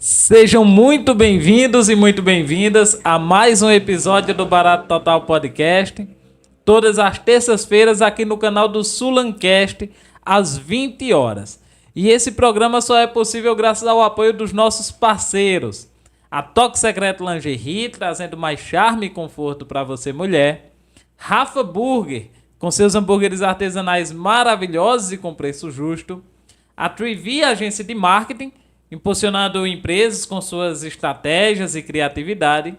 Sejam muito bem-vindos e muito bem-vindas a mais um episódio do Barato Total Podcast. Todas as terças-feiras aqui no canal do Sulancast, às 20 horas. E esse programa só é possível graças ao apoio dos nossos parceiros. A Toque Secreto Lingerie, trazendo mais charme e conforto para você, mulher. Rafa Burger, com seus hambúrgueres artesanais maravilhosos e com preço justo. A Trivi, agência de marketing, impulsionando empresas com suas estratégias e criatividade.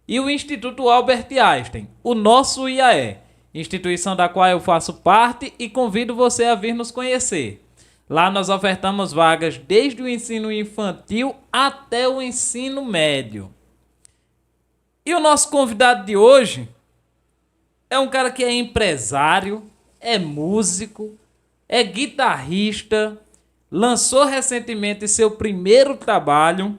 E o Instituto Albert Einstein, o nosso IAE, instituição da qual eu faço parte e convido você a vir nos conhecer. Lá nós ofertamos vagas desde o ensino infantil até o ensino médio. E o nosso convidado de hoje é um cara que é empresário, é músico, é guitarrista, lançou recentemente seu primeiro trabalho.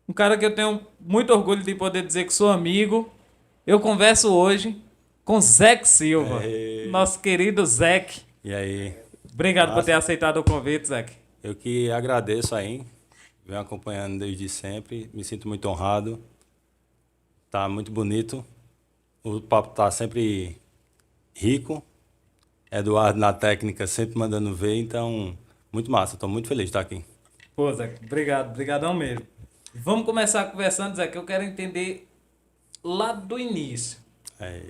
Um cara que eu tenho muito orgulho de poder dizer que sou amigo. Eu converso hoje com Zeque Silva, nosso querido Zeque. E aí? Obrigado por ter aceitado o convite, Zeque. Eu que agradeço aí, venho acompanhando desde sempre, me sinto muito honrado. Tá muito bonito, o papo tá sempre rico, Eduardo na técnica sempre mandando ver, então muito massa, estou muito feliz de estar aqui. Pô, Zeque, obrigadão mesmo. Vamos começar conversando, Zeque, eu quero entender lá do início.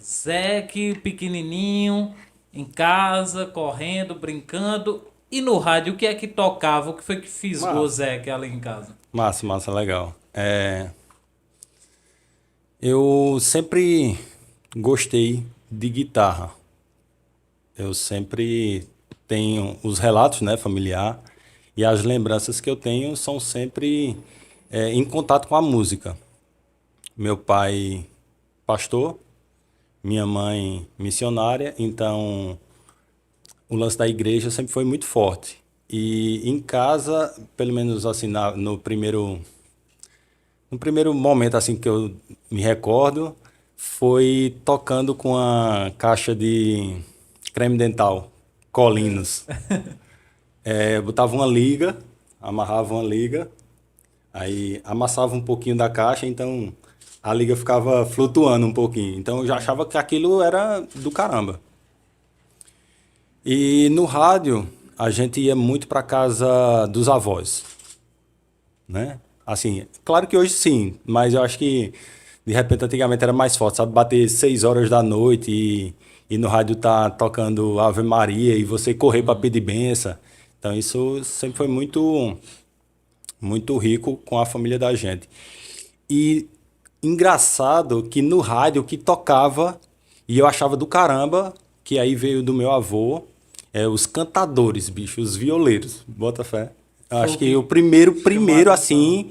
Zeque, pequenininho, em casa, correndo, brincando. E no rádio, o que é que tocava? O que foi que fisgou o Zeque ali em casa? Massa, legal. Eu sempre gostei de guitarra. Eu sempre tenho os relatos, né, familiar, e as lembranças que eu tenho são sempre em contato com a música. Meu pai, pastor, minha mãe, missionária, então o lance da igreja sempre foi muito forte. E em casa, pelo menos assim, no primeiro momento assim que eu me recordo, foi tocando com a caixa de creme dental, Colinos. Botava uma liga, amarrava uma liga, aí amassava um pouquinho da caixa, então a liga ficava flutuando um pouquinho. Então eu já achava que aquilo era do caramba. E no rádio, a gente ia muito para casa dos avós, né? Assim, claro que hoje sim, mas eu acho que de repente antigamente era mais forte, sabe? Bater 6 horas da noite e no rádio tá tocando Ave Maria e você correr para pedir benção. Então isso sempre foi muito, muito rico com a família da gente. E engraçado que no rádio que tocava, e eu achava do caramba, que aí veio do meu avô, os cantadores, bicho, os violeiros, bota fé. Eu acho que o primeiro assim,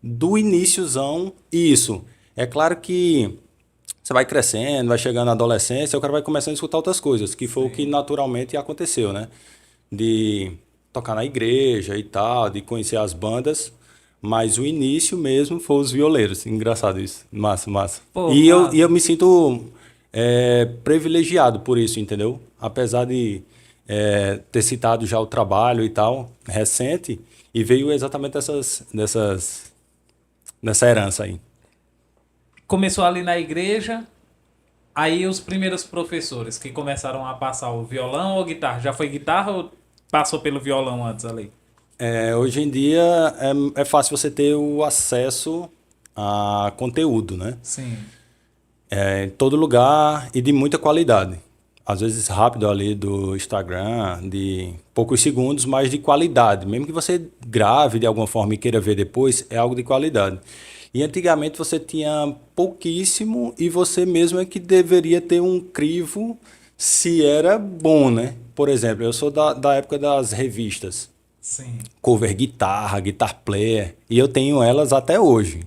do iníciozão, isso. É claro que você vai crescendo, vai chegando na adolescência, o cara vai começando a escutar outras coisas, que foi o que naturalmente aconteceu, né? De tocar na igreja e tal, de conhecer as bandas, mas o início mesmo foi os violeiros. Engraçado isso. Massa. Pô, e massa. eu me sinto privilegiado por isso, entendeu? Apesar de ter citado já o trabalho e tal, recente, e veio exatamente dessa herança aí. Começou ali na igreja, aí os primeiros professores que começaram a passar o violão ou guitarra? Já foi guitarra ou passou pelo violão antes ali? Hoje em dia é fácil você ter o acesso a conteúdo, né? Sim. Em todo lugar e de muita qualidade. Às vezes rápido ali do Instagram, de poucos segundos, mas de qualidade. Mesmo que você grave de alguma forma e queira ver depois, é algo de qualidade. E antigamente você tinha pouquíssimo e você mesmo é que deveria ter um crivo se era bom, né? Por exemplo, eu sou da época das revistas. Sim. Cover guitarra, guitar player, e eu tenho elas até hoje.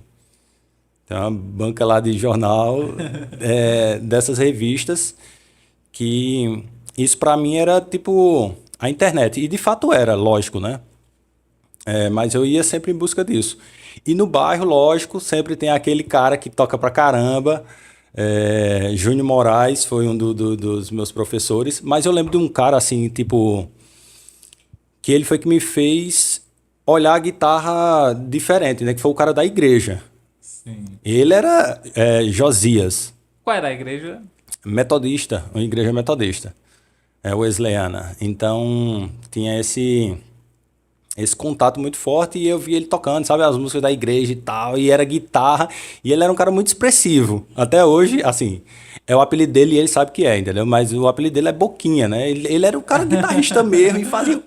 Tem uma banca lá de jornal dessas revistas que isso para mim era tipo a internet. E de fato era, lógico, né? Mas eu ia sempre em busca disso. E no bairro, lógico, sempre tem aquele cara que toca pra caramba. Júnior Moraes foi um dos meus professores. Mas eu lembro de um cara assim, tipo, que ele foi que me fez olhar a guitarra diferente, né? Que foi o cara da igreja. Sim. Ele era Josias, Qual era a igreja? metodista, uma igreja metodista, wesleyana. Então, tinha esse contato muito forte e eu vi ele tocando, sabe, as músicas da igreja e tal, e era guitarra, e ele era um cara muito expressivo. Até hoje, assim, é o apelido dele e ele sabe que é, entendeu? Mas o apelido dele é Boquinha, né? Ele era um cara guitarrista mesmo e fazia...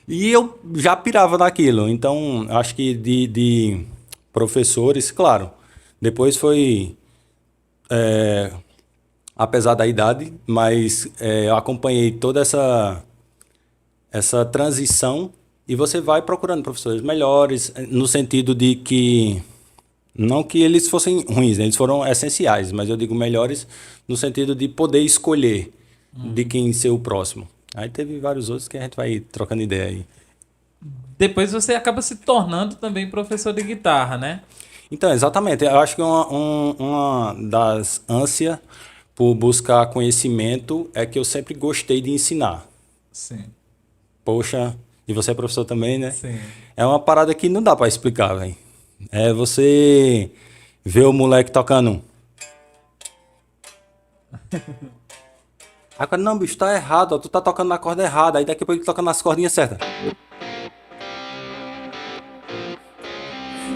E eu já pirava naquilo. Então, acho que de professores, claro, depois foi, apesar da idade, mas eu acompanhei toda essa transição e você vai procurando professores melhores, no sentido de que, não que eles fossem ruins, né? Eles foram essenciais, mas eu digo melhores no sentido de poder escolher de quem ser o próximo. Aí teve vários outros que a gente vai trocando ideia aí. Depois você acaba se tornando também professor de guitarra, né? Então, exatamente. Eu acho que uma das ânsias por buscar conhecimento é que eu sempre gostei de ensinar. Sim, Poxa, e você é professor também, né? sim. É uma parada que não dá pra explicar, velho. É você ver o moleque tocando. Aí o cara, não, bicho, tá errado, ó, tu tá tocando na corda errada. Aí daqui a pouco ele toca nas cordinhas certas.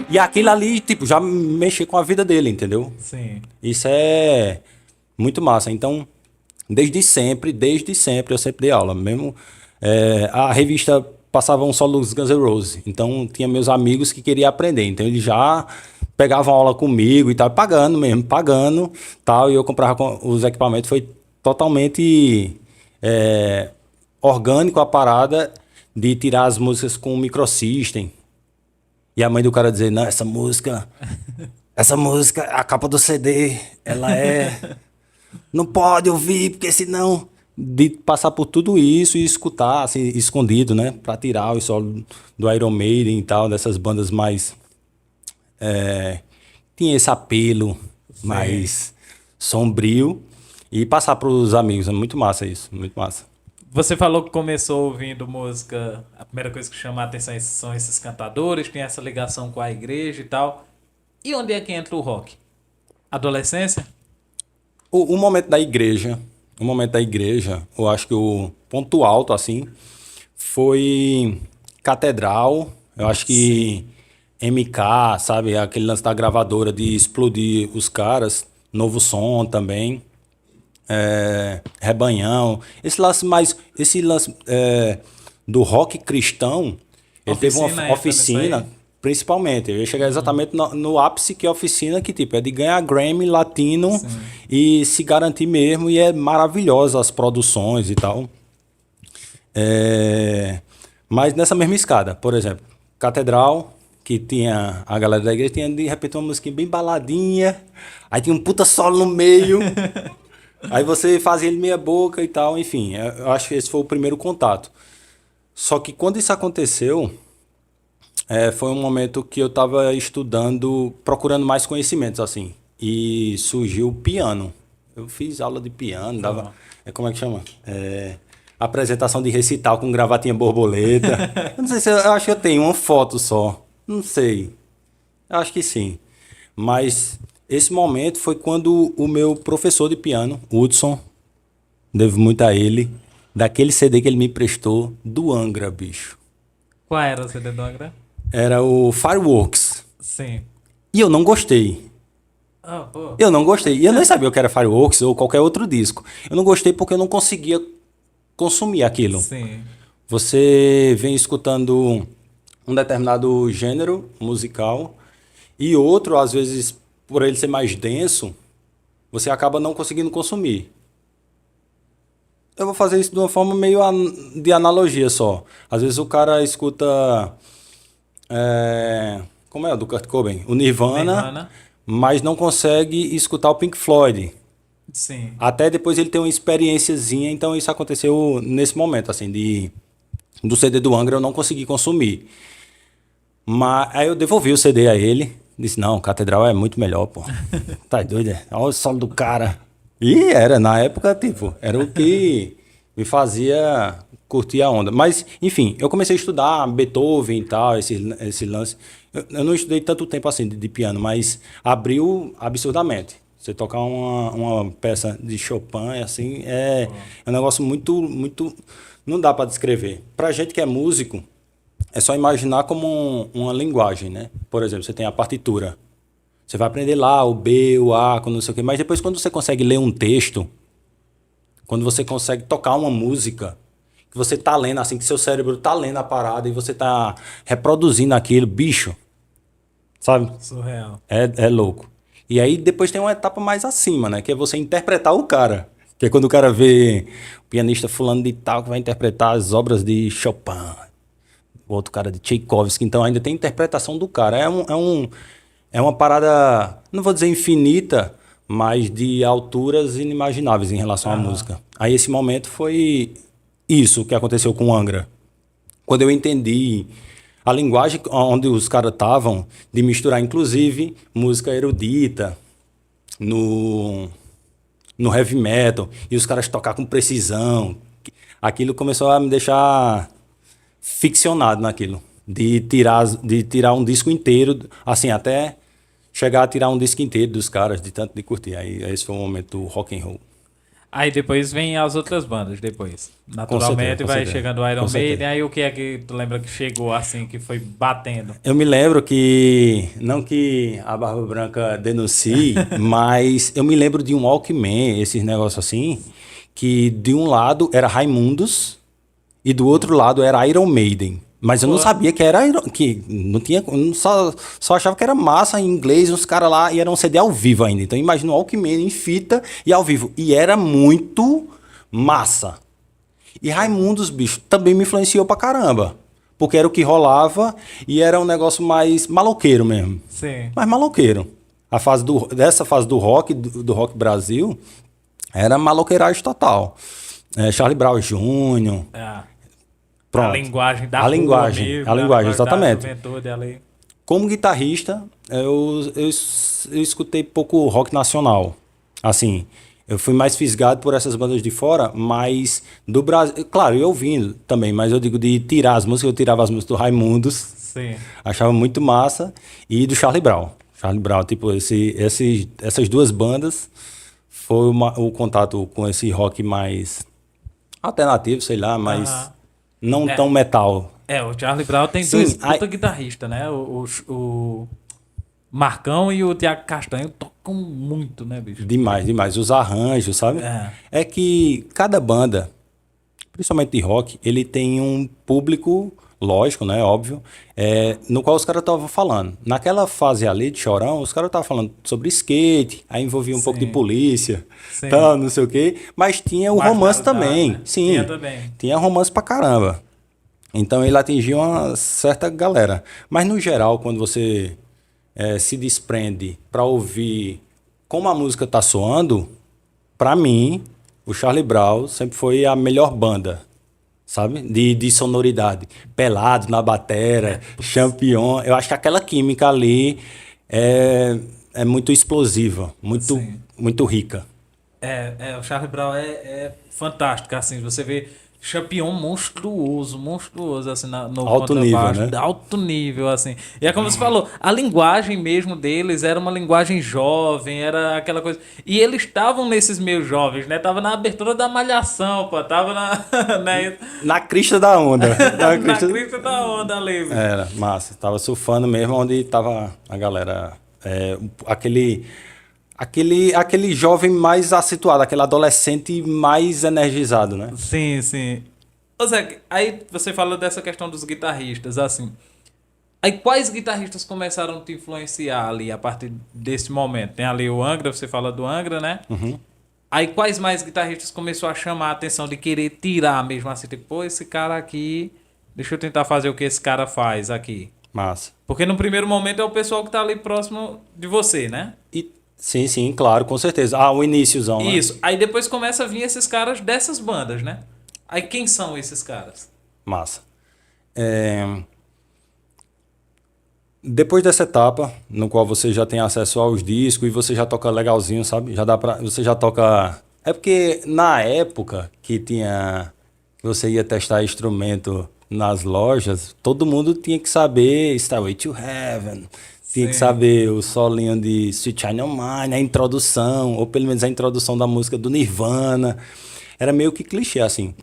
E aquilo ali, tipo, já mexeu com a vida dele, entendeu? Sim. Isso é muito massa. Então, desde sempre, eu sempre dei aula. Mesmo a revista passava um solo dos Guns N' Roses. Então, tinha meus amigos que queriam aprender. Então, eles já pegavam aula comigo e tal, pagando mesmo, pagando, tal. E eu comprava os equipamentos. Foi totalmente orgânico a parada de tirar as músicas com microsystem. E a mãe do cara dizer, não, essa música, a capa do CD, ela não pode ouvir, porque senão... De passar por tudo isso e escutar, assim, escondido, né? Pra tirar o solo do Iron Maiden e tal, dessas bandas mais... tinha esse apelo mais sombrio. E passar pros amigos, é muito massa isso, muito massa. Você falou que começou ouvindo música, a primeira coisa que chama a atenção são esses cantadores, tem essa ligação com a igreja e tal. E onde é que entra o rock? Adolescência? O momento da igreja, eu acho que o ponto alto, assim, foi Catedral. Eu acho que MK, sabe, aquele lance da gravadora de explodir os caras, Novo Som também, Rebanhão. Esse lance do rock cristão, ele teve Oficina uma entra oficina, nisso aí? principalmente. Eu ia chegar exatamente no ápice, que é a oficina que tipo, é de ganhar Grammy Latino e se garantir mesmo. E é maravilhosa as produções e tal. Mas nessa mesma escada, por exemplo, Catedral, que tinha a galera da igreja, tinha de repente uma musiquinha bem baladinha, aí tinha um puta solo no meio, aí você fazia ele meia boca e tal, enfim. Eu acho que esse foi o primeiro contato. Só que quando isso aconteceu, foi um momento que eu estava estudando, procurando mais conhecimentos, assim. E surgiu o piano. Eu fiz aula de piano, dava... como é que chama? Apresentação de recital com gravatinha borboleta. Eu não sei se eu acho que eu tenho uma foto só. Não sei. Eu acho que sim. Mas esse momento foi quando o meu professor de piano, Hudson, devo muito a ele, daquele CD que ele me emprestou, do Angra, bicho. Qual era o CD do Angra? Era o Fireworks. Sim. E eu não gostei. Ah, pô. Eu não gostei. E eu nem sabia o que era Fireworks ou qualquer outro disco. Eu não gostei porque eu não conseguia consumir aquilo. Sim. Você vem escutando um determinado gênero musical e outro, às vezes, por ele ser mais denso, você acaba não conseguindo consumir. Eu vou fazer isso de uma forma meio de analogia só. Às vezes o cara escuta... como é o do Kurt Cobain? O Nirvana, mas não consegue escutar o Pink Floyd. Sim. Até depois ele tem uma experiênciazinha, então isso aconteceu nesse momento, assim, do CD do Angra eu não consegui consumir. Mas aí eu devolvi o CD a ele, disse, não, Catedral é muito melhor, pô. Tá doido, é? Olha o solo do cara. E era, na época, tipo, era o que me fazia curtir a onda. Mas, enfim, eu comecei a estudar Beethoven e tal, esse lance. Eu não estudei tanto tempo assim de piano, mas abriu absurdamente. Você tocar uma peça de Chopin, assim, é um negócio muito, muito... Não dá para descrever. Pra gente que é músico, é só imaginar como uma linguagem, né? Por exemplo, você tem a partitura. Você vai aprender lá o B, o A, quando não sei o quê. Mas depois, quando você consegue ler um texto, quando você consegue tocar uma música, que você tá lendo, assim, que seu cérebro tá lendo a parada e você tá reproduzindo aquilo, bicho, sabe? Surreal. É louco. E aí depois tem uma etapa mais acima, né? Que é você interpretar o cara. Que é quando o cara vê o pianista fulano de tal que vai interpretar as obras de Chopin. O outro cara de Tchaikovsky. Então ainda tem interpretação do cara. É uma parada, não vou dizer infinita, mas de alturas inimagináveis em relação à música. Aí esse momento foi isso que aconteceu com o Angra. Quando eu entendi a linguagem onde os caras estavam, de misturar inclusive música erudita no heavy metal, e os caras tocar com precisão, aquilo começou a me deixar ficcionado naquilo. De tirar um disco inteiro, assim, até chegar a tirar um disco inteiro dos caras, de tanto de curtir. Aí esse foi o momento do rock and roll. Aí depois vem as outras bandas, depois. Naturalmente com vai certeza. chegando o Iron Com certeza. Maiden, aí o que é que tu lembra que chegou assim, que foi batendo? Eu me lembro que, não que a Barba Branca denuncie, mas eu me lembro de um Walkman, esses negócios assim, que de um lado era Raimundos e do outro lado era Iron Maiden. Mas eu não sabia que era que não tinha, só achava que era massa em inglês, uns caras lá, e era um CD ao vivo ainda. Então imagina o Walkman em fita e ao vivo. E era muito massa. E Raimundos, bicho, também me influenciou pra caramba. Porque era o que rolava e era um negócio mais maloqueiro mesmo. Sim. Mais maloqueiro. Dessa fase do rock, do rock Brasil, era maloqueiragem total. Charlie Brown Jr., pronto. A linguagem da A rua linguagem, mesmo, a né? linguagem, Da exatamente. juventude ali. Como guitarrista, eu escutei pouco rock nacional. Assim, eu fui mais fisgado por essas bandas de fora, mas do Brasil... Claro, eu ouvindo também, mas eu digo de tirar as músicas, eu tirava as músicas do Raimundos, Sim. achava muito massa, e do Charlie Brown. Charlie Brown, tipo, essas duas bandas foi o contato com esse rock mais alternativo, sei lá, mas não tão metal. O Charlie Brown tem Sim, dois puta guitarristas, né? O Marcão e o Thiago Castanho tocam muito, né, bicho? Demais, demais. Os arranjos, sabe? É que cada banda, principalmente de rock, ele tem um público, lógico, né? Óbvio, no qual os caras estavam falando. Naquela fase ali de Chorão, os caras estavam falando sobre skate, aí envolvia um pouco de polícia, tal, não sei o quê. Mas tinha o romance também. Né? Sim, Tinha também. tinha romance pra caramba. Então ele atingiu uma certa galera. Mas no geral, quando você se desprende pra ouvir como a música tá soando, pra mim, o Charlie Brown sempre foi a melhor banda, sabe? De sonoridade. Pelado na batera, Champion. Eu acho que aquela química ali é muito explosiva, muito rica. O Charlie Brown é fantástico, assim, você vê Champion monstruoso, assim, no Alto nível, contrabaixo, né? alto nível, assim. E é como você falou, a linguagem mesmo deles era uma linguagem jovem, era aquela coisa... E eles estavam nesses meios jovens, né? Tava na abertura da Malhação, pô, tava né? Na crista da onda. Na crista da onda ali, bicho. Era, massa. Tava surfando mesmo onde tava a galera. Aquele jovem mais acentuado, aquele adolescente mais energizado, né? Sim, sim. Ô Zé, aí você falou dessa questão dos guitarristas, assim. Aí quais guitarristas começaram a te influenciar ali a partir desse momento? Tem ali o Angra, você fala do Angra, né? Uhum. Aí quais mais guitarristas começou a chamar a atenção de querer tirar mesmo assim? Tipo, pô, esse cara aqui, deixa eu tentar fazer o que esse cara faz aqui. Massa. Porque no primeiro momento é o pessoal que tá ali próximo de você, né? Sim, claro, com certeza. O iníciozão, né? Isso. Aí depois começa a vir esses caras dessas bandas, né? Aí quem são esses caras? Massa. Depois dessa etapa, no qual você já tem acesso aos discos e você já toca legalzinho, sabe? Você já toca... É porque na época que você ia testar instrumento nas lojas, todo mundo tinha que saber Stairway to Heaven, tinha que Sim. saber o solinho de Sweet Child O' Mine, a introdução, ou pelo menos a introdução da música do Nirvana. Era meio que clichê, assim.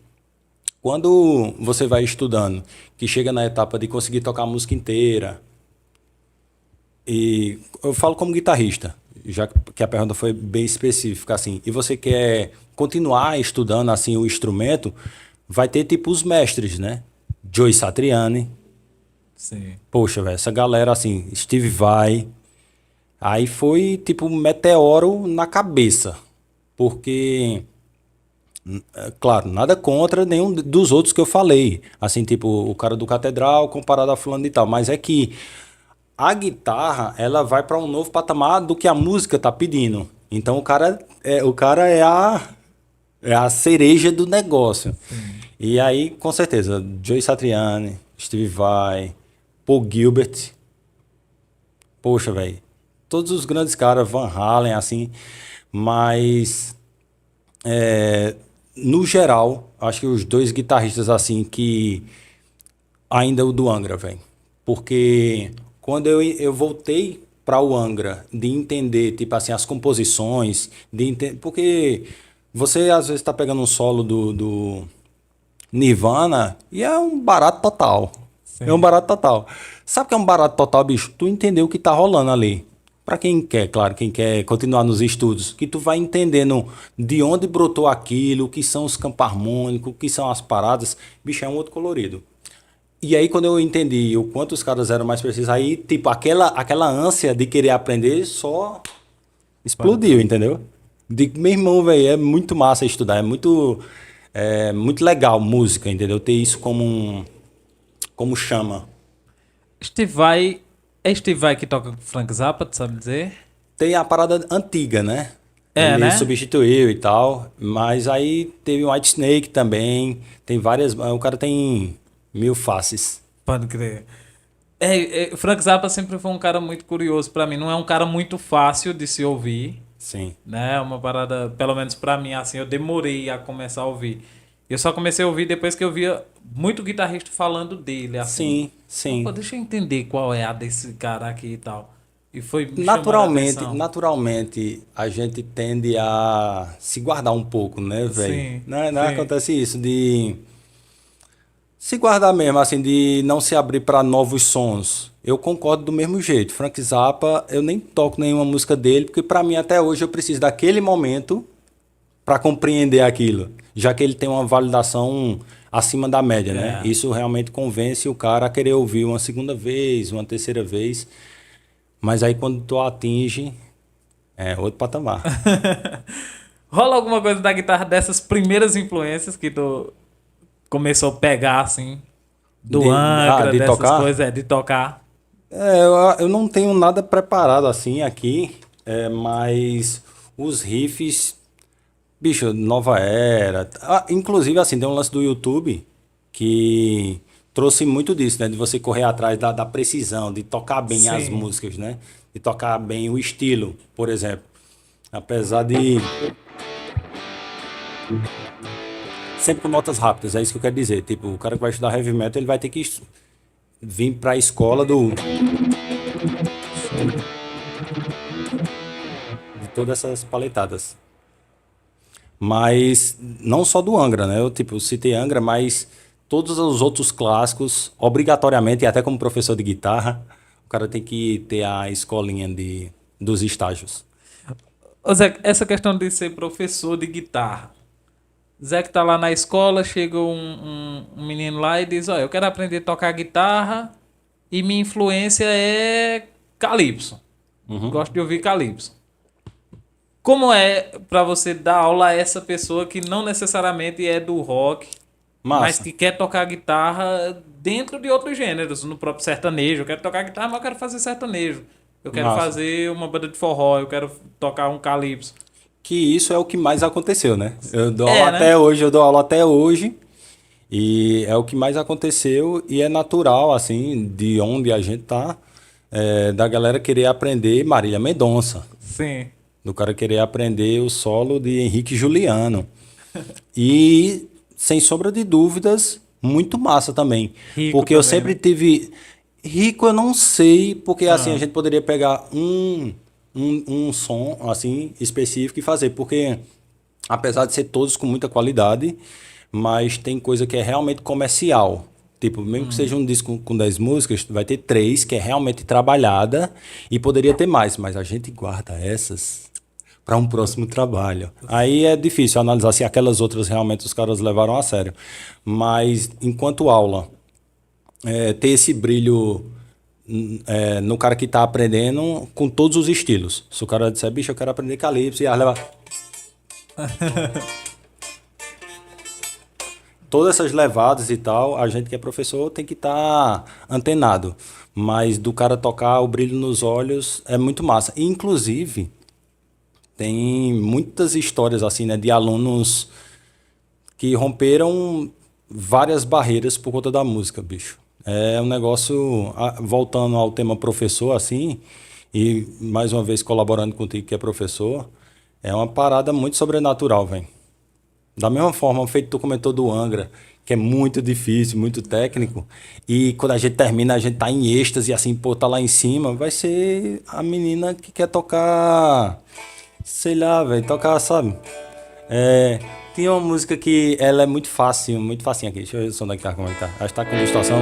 Quando você vai estudando, que chega na etapa de conseguir tocar a música inteira, e eu falo como guitarrista, já que a pergunta foi bem específica, assim, e você quer continuar estudando, assim, o instrumento, vai ter, tipo, os mestres, né? Joe Satriani, Sim. poxa, velho, essa galera, assim, Steve Vai, aí foi, tipo, um meteoro na cabeça, porque... Claro, nada contra nenhum dos outros que eu falei. Assim, tipo, o cara do Catedral comparado a fulano e tal. Mas é que a guitarra, ela vai para um novo patamar do que a música tá pedindo. Então o cara é a cereja do negócio. E aí, com certeza, Joe Satriani, Steve Vai, Paul Gilbert. Poxa, velho. Todos os grandes caras, Van Halen, assim. Mas no geral, acho que os dois guitarristas assim que ainda o do Angra, velho. Porque quando eu voltei para o Angra de entender, tipo assim, as composições, porque você às vezes tá pegando um solo do Nirvana e é um barato total. É um Sim. barato total. Sabe o que é um barato total, bicho? Tu entendeu o que tá rolando ali. Pra quem quer, claro, quem quer continuar nos estudos, que tu vai entendendo de onde brotou aquilo, o que são os campos harmônicos, o que são as paradas, bicho, é um outro colorido. E aí, quando eu entendi o quanto os caras eram mais precisos, aí, tipo, aquela ânsia de querer aprender só explodiu, entendeu? Digo, meu irmão, velho, é muito massa estudar, é muito legal música, entendeu? Ter isso como chama. Steve Vai. É Steve Vai que toca com Frank Zappa, tu sabe dizer? Tem a parada antiga, né? É, Ele né? substituiu e tal, mas aí teve o White Snake também, tem várias, o cara tem mil faces. Pode crer. Frank Zappa sempre foi um cara muito curioso pra mim. Não é um cara muito fácil de se ouvir, Sim, né? É uma parada, pelo menos pra mim, assim, eu demorei a começar a ouvir. Eu só comecei a ouvir depois que eu via muito guitarrista falando dele, assim. sim, Pô, sim. deixa eu entender qual é a desse cara aqui e tal. E foi me chamando a Naturalmente, atenção. naturalmente a gente tende a se guardar um pouco, né, velho? Sim, Não sim. acontece isso de se guardar mesmo, assim, de não se abrir para novos sons. Eu concordo do mesmo jeito. Frank Zappa, eu nem toco nenhuma música dele, porque para mim até hoje eu preciso daquele momento para compreender aquilo, já que ele tem uma validação acima da média, né? É. Isso realmente convence o cara a querer ouvir uma segunda vez, uma terceira vez, mas aí quando tu atinge, é outro patamar. Rola alguma coisa da guitarra dessas primeiras influências que tu começou a pegar, assim, do Angra, De dessas tocar, coisas, de tocar? eu não tenho nada preparado assim aqui, mas os riffs, bicho, Nova Era. Inclusive, assim, tem um lance do YouTube que trouxe muito disso, né? De você correr atrás da precisão, de tocar bem as Sim. músicas, né? De tocar bem o estilo, por exemplo. Apesar de sempre com notas rápidas, é isso que eu quero dizer. Tipo, o cara que vai estudar heavy metal, ele vai ter que vir pra escola de todas essas paletadas. Mas não só do Angra, né? Eu, tipo, citei Angra, mas todos os outros clássicos, obrigatoriamente, e até como professor de guitarra, o cara tem que ter a escolinha dos estágios. Ô Zé, essa questão de ser professor de guitarra. Zé que tá lá na escola, chega um menino lá e diz, ó, eu quero aprender a tocar guitarra e minha influência é calypso. Gosto de ouvir calypso. Como é pra você dar aula a essa pessoa que não necessariamente é do rock, mas Massa, que quer tocar guitarra dentro de outros gêneros, no próprio sertanejo? Eu quero tocar guitarra, mas eu quero fazer sertanejo. Eu quero massa. fazer uma banda de forró, eu quero tocar um calypso. Que isso é o que mais aconteceu, né? Eu dou aula É, né? até hoje, eu dou aula até hoje. E é o que mais aconteceu e é natural, assim, de onde a gente tá, da galera querer aprender Marília Mendonça, Sim. do cara querer aprender o solo de Henrique Juliano. E sem sombra de dúvidas, muito massa também. Rico Porque eu também, sempre né? tive... Rico eu não sei, porque assim a gente poderia pegar um som assim específico e fazer, porque apesar de ser todos com muita qualidade, mas tem coisa que é realmente comercial. Tipo, mesmo que seja um disco com 10 músicas, vai ter 3 que é realmente trabalhada e poderia ter mais, mas a gente guarda essas para um próximo trabalho. Aí é difícil analisar se aquelas outras realmente os caras levaram a sério. Mas enquanto aula, ter esse brilho no cara que está aprendendo com todos os estilos. Se o cara disser, bicho, eu quero aprender calypso, e leva todas essas levadas e tal, a gente que é professor tem que estar antenado. Mas do cara tocar o brilho nos olhos é muito massa. Inclusive, tem muitas histórias assim, né, de alunos que romperam várias barreiras por conta da música, bicho. É um negócio, voltando ao tema professor, assim, e mais uma vez colaborando contigo que é professor, é uma parada muito sobrenatural, velho. Da mesma forma, feito tu comentou do Angra, que é muito difícil, muito técnico, e quando a gente termina, a gente tá em êxtase, assim, pô, tá lá em cima, vai ser a menina que quer tocar, sei lá, velho, tocar, sabe? É, tinha uma música que ela é muito facinho aqui, deixa eu ver o som da guitarra como é que tá. Acho que tá com distorção,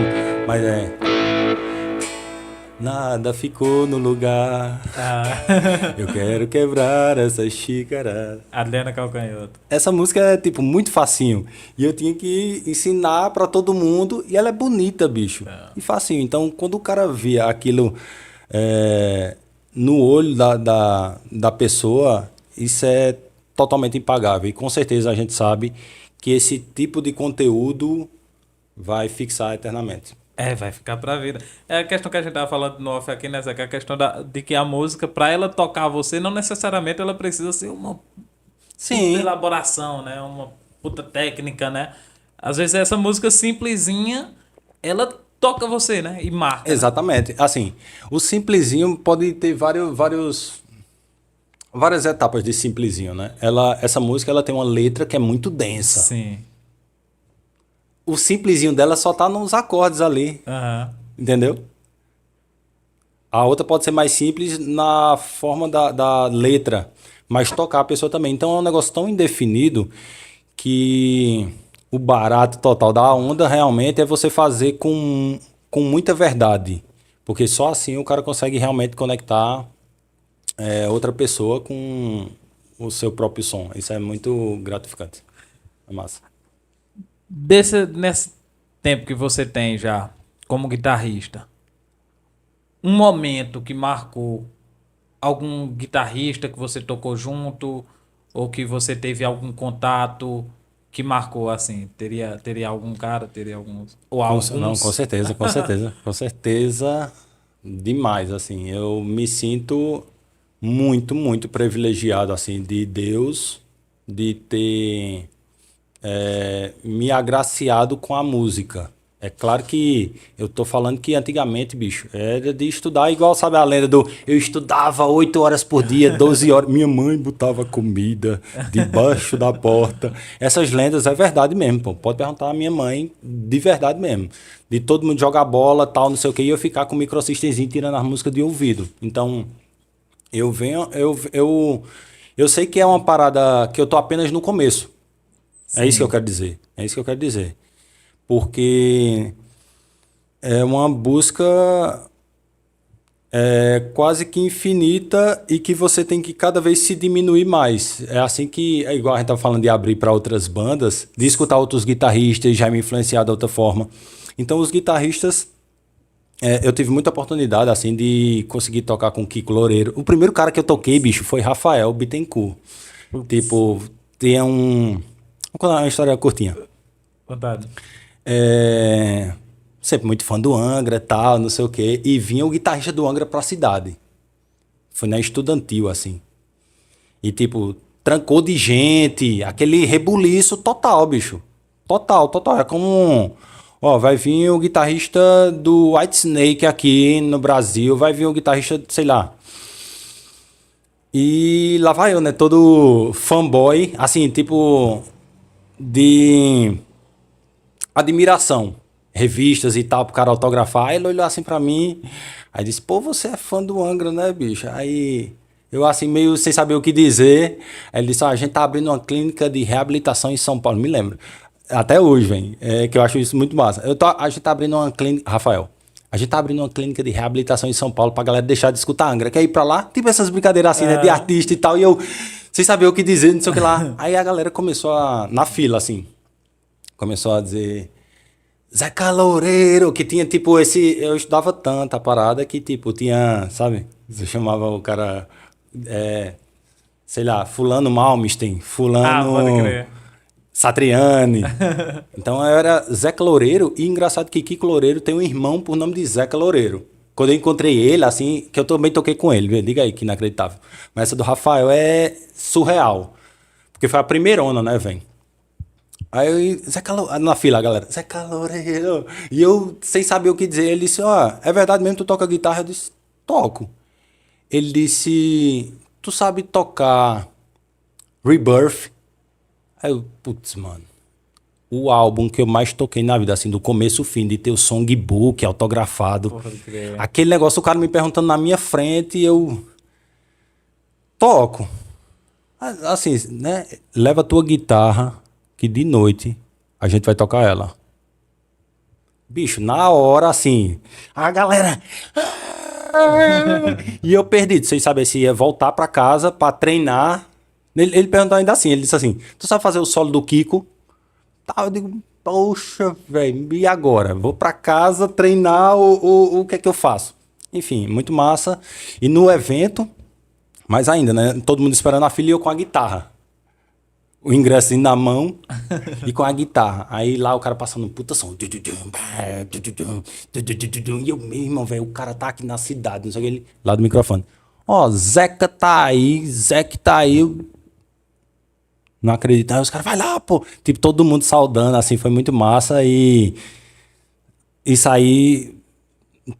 mas é... Nada ficou no lugar, Ah. eu quero quebrar essa xícara. Adriana Calcanhoto. Essa música é, tipo, muito facinho. E eu tinha que ensinar pra todo mundo. E ela é bonita, bicho. E facinho. Então, quando o cara via aquilo no olho da pessoa, isso é totalmente impagável. E com certeza a gente sabe que esse tipo de conteúdo vai fixar eternamente. É, vai ficar pra vida. É a questão que a gente tava falando no off aqui, né, Zé? Que é a questão de que a música, pra ela tocar você, não necessariamente ela precisa ser uma puta Sim, elaboração, né? Uma puta técnica, né? Às vezes essa música simplesinha, ela toca você, né? E marca, né? exatamente. Assim, o simplesinho pode ter várias etapas de simplesinho, né? Essa música ela tem uma letra que é muito densa. Sim. O simplesinho dela só tá nos acordes ali, Aham. entendeu? A outra pode ser mais simples na forma da letra, mas tocar a pessoa também. Então é um negócio tão indefinido que o barato total da onda realmente é você fazer com muita verdade. Porque só assim o cara consegue realmente conectar outra pessoa com o seu próprio som. Isso é muito gratificante. É massa. Nesse tempo que você tem já como guitarrista, um momento que marcou algum guitarrista que você tocou junto ou que você teve algum contato que marcou assim? Teria algum cara, teria alguns ou Não, com alguns? certeza, com certeza, com certeza, demais, assim, eu me sinto muito, muito privilegiado, assim, de Deus, de ter me agraciado com a música. É claro que eu tô falando que antigamente, bicho, era de estudar igual, sabe a lenda do eu estudava 8 horas por dia, 12 horas. Minha mãe botava comida debaixo da porta. Essas lendas é verdade mesmo, pô. Pode perguntar à minha mãe, de verdade mesmo. De todo mundo jogar bola, tal, não sei o que, e eu ficar com o microsystemzinho tirando as músicas de ouvido. Então, eu sei que é uma parada que eu tô apenas no começo. É isso que eu Sim. quero dizer. É isso que eu quero dizer. Porque é uma busca quase que infinita e que você tem que cada vez se diminuir mais. É assim que, é igual a gente tá falando de abrir para outras bandas, de escutar outros guitarristas já me influenciar de outra forma. Então, os guitarristas, eu tive muita oportunidade assim de conseguir tocar com o Kiko Loureiro. O primeiro cara que eu toquei, bicho, foi Rafael Bittencourt. Putz, Tipo, tinha um. Vou contar uma história curtinha. vontade. É, sempre muito fã do Angra, tal, não sei o quê. E vinha o guitarrista do Angra pra cidade. Foi na Estudantil, assim. E, tipo, trancou de gente, aquele rebuliço total, bicho. Total, total. É como. Ó, vai vir o guitarrista do Whitesnake aqui no Brasil, vai vir o guitarrista, sei lá. E lá vai eu, né? Todo fanboy, assim, tipo, de admiração. Revistas e tal, pro cara autografar. Aí ele olhou assim pra mim. Aí disse, pô, você é fã do Angra, né, bicho? Aí eu assim, meio sem saber o que dizer. Aí ele disse, a gente tá abrindo uma clínica de reabilitação em São Paulo. Me lembro. Até hoje, velho. Que eu acho isso muito massa. A gente tá abrindo uma clínica... Rafael. A gente tá abrindo uma clínica de reabilitação em São Paulo pra galera deixar de escutar Angra. Quer ir pra lá? Tipo essas brincadeiras assim, né? De artista e tal. E eu, sem saber o que dizer, não sei o que lá. Aí a galera começou na fila, assim. Começou a dizer... Zé Caloreiro, que tinha tipo esse... Eu estudava tanta parada que tipo tinha, sabe? Você chamava o cara... sei lá, fulano Malmsteen, fulano... Pode crer. Satriani. Então eu era Zeca Loureiro, e engraçado que Kiko Loureiro tem um irmão por nome de Zeca Loureiro. Quando eu encontrei ele, assim, que eu também toquei com ele, diga aí que inacreditável. Mas essa do Rafael é surreal. Porque foi a primeirona, né, velho? Aí eu, Zeca Loureiro, na fila, galera, Zeca Loureiro. E eu, sem saber o que dizer, ele disse, é verdade mesmo, tu toca guitarra? Eu disse, toco. Ele disse, tu sabe tocar Rebirth? Aí eu, putz, mano, o álbum que eu mais toquei na vida, assim, do começo ao fim, de ter o songbook autografado. Aquele negócio, o cara me perguntando na minha frente, e eu toco. Assim, né? Leva a tua guitarra, que de noite a gente vai tocar ela. Bicho, na hora, assim, a galera... E eu perdi, sem saber se ia voltar pra casa pra treinar. Ele perguntou ainda assim, ele disse assim, tu sabe fazer o solo do Kiko? Tá, eu digo, poxa, velho, e agora? Vou pra casa treinar o que é que eu faço? Enfim, muito massa. E no evento, mais ainda, né? Todo mundo esperando a fila e eu com a guitarra. O ingresso na mão e com a guitarra. Aí lá o cara passando um puta som. E eu, meu irmão, velho, o cara tá aqui na cidade, não sei o que ele... Lá do microfone. Zeca tá aí, Zeca tá aí... Não acredito. Aí os caras, vai lá, pô. Tipo, todo mundo saudando, assim, foi muito massa. E isso aí,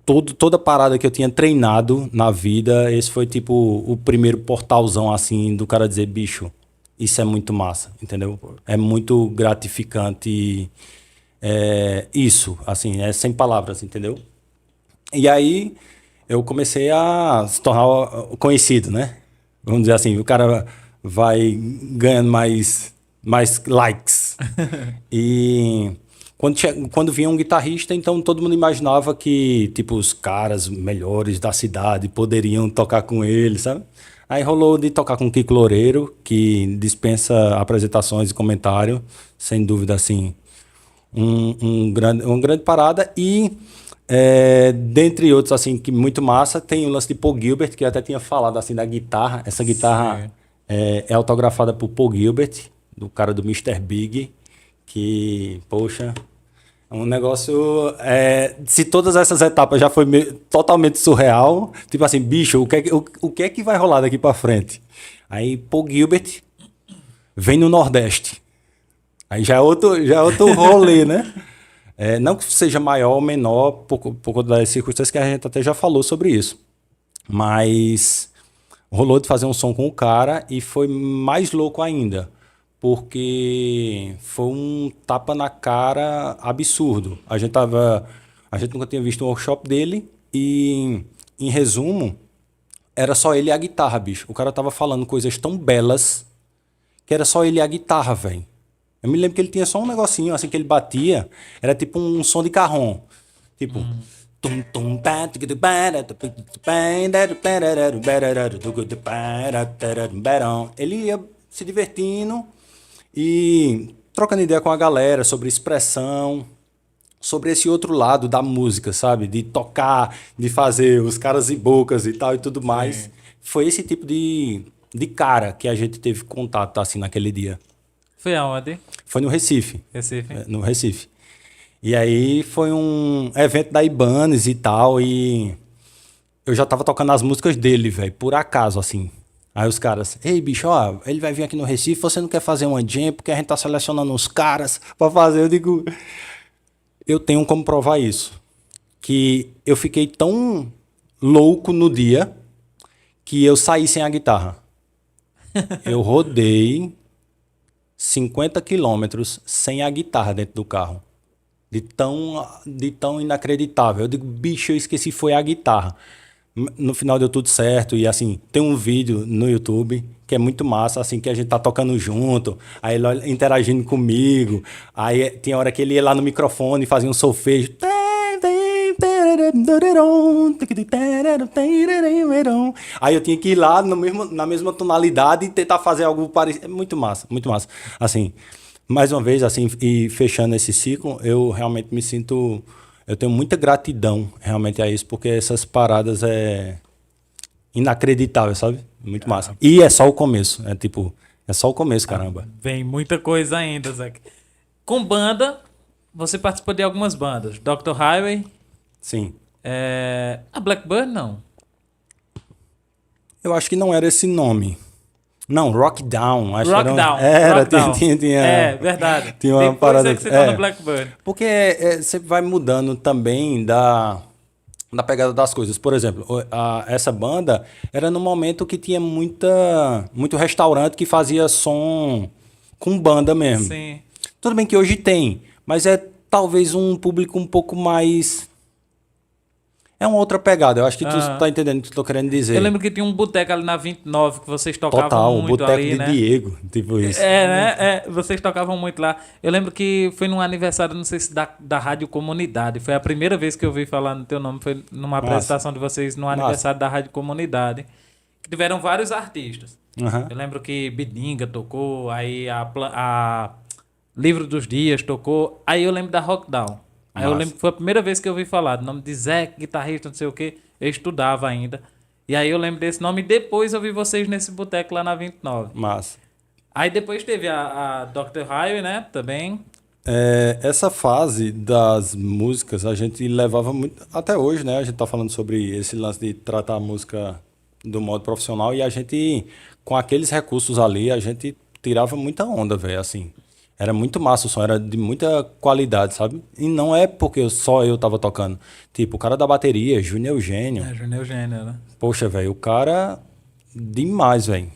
toda parada que eu tinha treinado na vida, esse foi, tipo, o primeiro portalzão, assim, do cara dizer, bicho, isso é muito massa, entendeu? É muito gratificante. Isso, assim, é sem palavras, entendeu? E aí, eu comecei a se tornar conhecido, né? Vamos dizer assim, o cara... vai ganhando mais likes. E quando vinha um guitarrista, então todo mundo imaginava que tipo os caras melhores da cidade poderiam tocar com ele, sabe? Aí rolou de tocar com o Kiko Loureiro, que dispensa apresentações e comentário, sem dúvida, assim, uma grande parada. E dentre outros, assim, que muito massa, tem o lance de Paul Gilbert, que eu até tinha falado assim da guitarra. Essa guitarra... Sim. É autografada por Paul Gilbert, do cara do Mr. Big, que, poxa, é um negócio... se todas essas etapas já foi totalmente surreal, tipo assim, bicho, o que é que vai rolar daqui pra frente? Aí Paul Gilbert vem no Nordeste. Aí já é outro rolê, né? Não que seja maior ou menor, por conta das circunstâncias que a gente até já falou sobre isso. Mas... rolou de fazer um som com o cara e foi mais louco ainda, porque foi um tapa na cara absurdo. A gente nunca tinha visto um workshop dele e, em resumo, era só ele e a guitarra, bicho. O cara tava falando coisas tão belas que era só ele e a guitarra, velho. Eu me lembro que ele tinha só um negocinho assim que ele batia, era tipo um som de carrom, tipo... Ele ia se divertindo e trocando ideia com a galera sobre expressão, sobre esse outro lado da música, sabe? De tocar, de fazer os caras e bocas e tal e tudo mais. Sim. Foi esse tipo de cara que a gente teve contato assim naquele dia. Foi aonde? Foi no Recife. Recife? No Recife. E aí foi um evento da Ibanez e tal, e eu já tava tocando as músicas dele, velho, por acaso, assim. Aí os caras, ei, bicho, ele vai vir aqui no Recife, você não quer fazer uma jam, porque a gente tá selecionando uns caras pra fazer. Eu digo, eu tenho como provar isso. Que eu fiquei tão louco no dia que eu saí sem a guitarra. Eu rodei 50 quilômetros sem a guitarra dentro do carro. De tão inacreditável. Eu digo, bicho, eu esqueci, foi a guitarra. No final deu tudo certo. E assim, tem um vídeo no YouTube que é muito massa, assim, que a gente tá tocando junto, aí ele interagindo comigo. Aí tinha hora que ele ia lá no microfone e fazia um solfejo. Aí eu tinha que ir lá no mesmo, na mesma tonalidade e tentar fazer algo parecido. É muito massa, muito massa. Assim, mais uma vez, assim, e fechando esse ciclo, eu realmente me sinto. Eu tenho muita gratidão realmente a isso, porque essas paradas é inacreditável, sabe? Muito massa. E é só o começo. É tipo, é só o começo, caramba. Vem muita coisa ainda, Zé. Com banda, você participou de algumas bandas. Dr. Highway, Sim. a Blackbird, não. Eu acho que não era esse nome. Não, Rock Down. Acho que Rockdown. era, Rockdown. tinha, É, verdade. tinha uma Depois parada. é que você tá no Blackbird. Porque você vai mudando também da pegada das coisas. Por exemplo, essa banda era no momento que tinha muito restaurante que fazia som com banda mesmo. Sim. Tudo bem que hoje tem, mas é talvez um público um pouco mais. É uma outra pegada. Eu acho que tu tá entendendo o que eu tô querendo dizer. Eu lembro que tinha um boteco ali na 29 que vocês tocavam Total, o muito boteco ali, de né? Diego, tipo isso. Né? Vocês tocavam muito lá. Eu lembro que foi num aniversário, não sei se da Rádio Comunidade. Foi a primeira vez que eu ouvi falar no teu nome. Foi numa apresentação de vocês no aniversário da Rádio Comunidade. Que tiveram vários artistas. Uhum. Eu lembro que Bidinga tocou, aí a Livro dos Dias tocou. Aí eu lembro da Rockdown. Aí eu lembro que foi a primeira vez que eu ouvi falar do nome de Zé, guitarrista, não sei o quê. Eu estudava ainda. E aí eu lembro desse nome e depois eu vi vocês nesse boteco lá na 29. Massa. Aí depois teve a Dr. Highway, né? Também. Essa fase das músicas a gente levava muito. Até hoje, né? A gente tá falando sobre esse lance de tratar a música do modo profissional e a gente, com aqueles recursos ali, a gente tirava muita onda, velho, assim. Era muito massa o som, era de muita qualidade, sabe? E não é porque só eu tava tocando. Tipo, o cara da bateria, Júnior Eugênio. Júnior Eugênio, né? Poxa, velho, o cara. Demais, velho.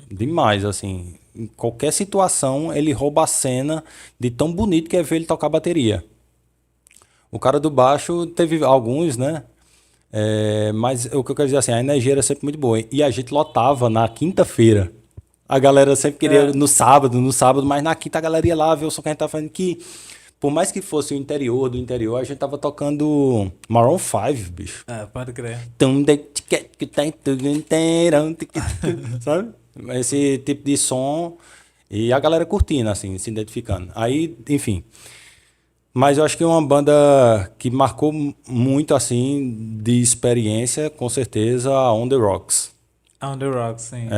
Demais, assim. Em qualquer situação, ele rouba a cena de tão bonito que é ver ele tocar bateria. O cara do baixo teve alguns, né? Mas o que eu quero dizer assim, a energia era sempre muito boa. E a gente lotava na quinta-feira. A galera sempre queria no sábado, mas na quinta a galera ia lá ver o som que a gente tava fazendo, que por mais que fosse o interior do interior, a gente tava tocando Maroon 5, bicho. Pode crer. Sabe? Esse tipo de som e a galera curtindo, assim, se identificando. Aí, enfim. Mas eu acho que uma banda que marcou muito, assim, de experiência, com certeza, a On The Rocks. On The Rocks, sim.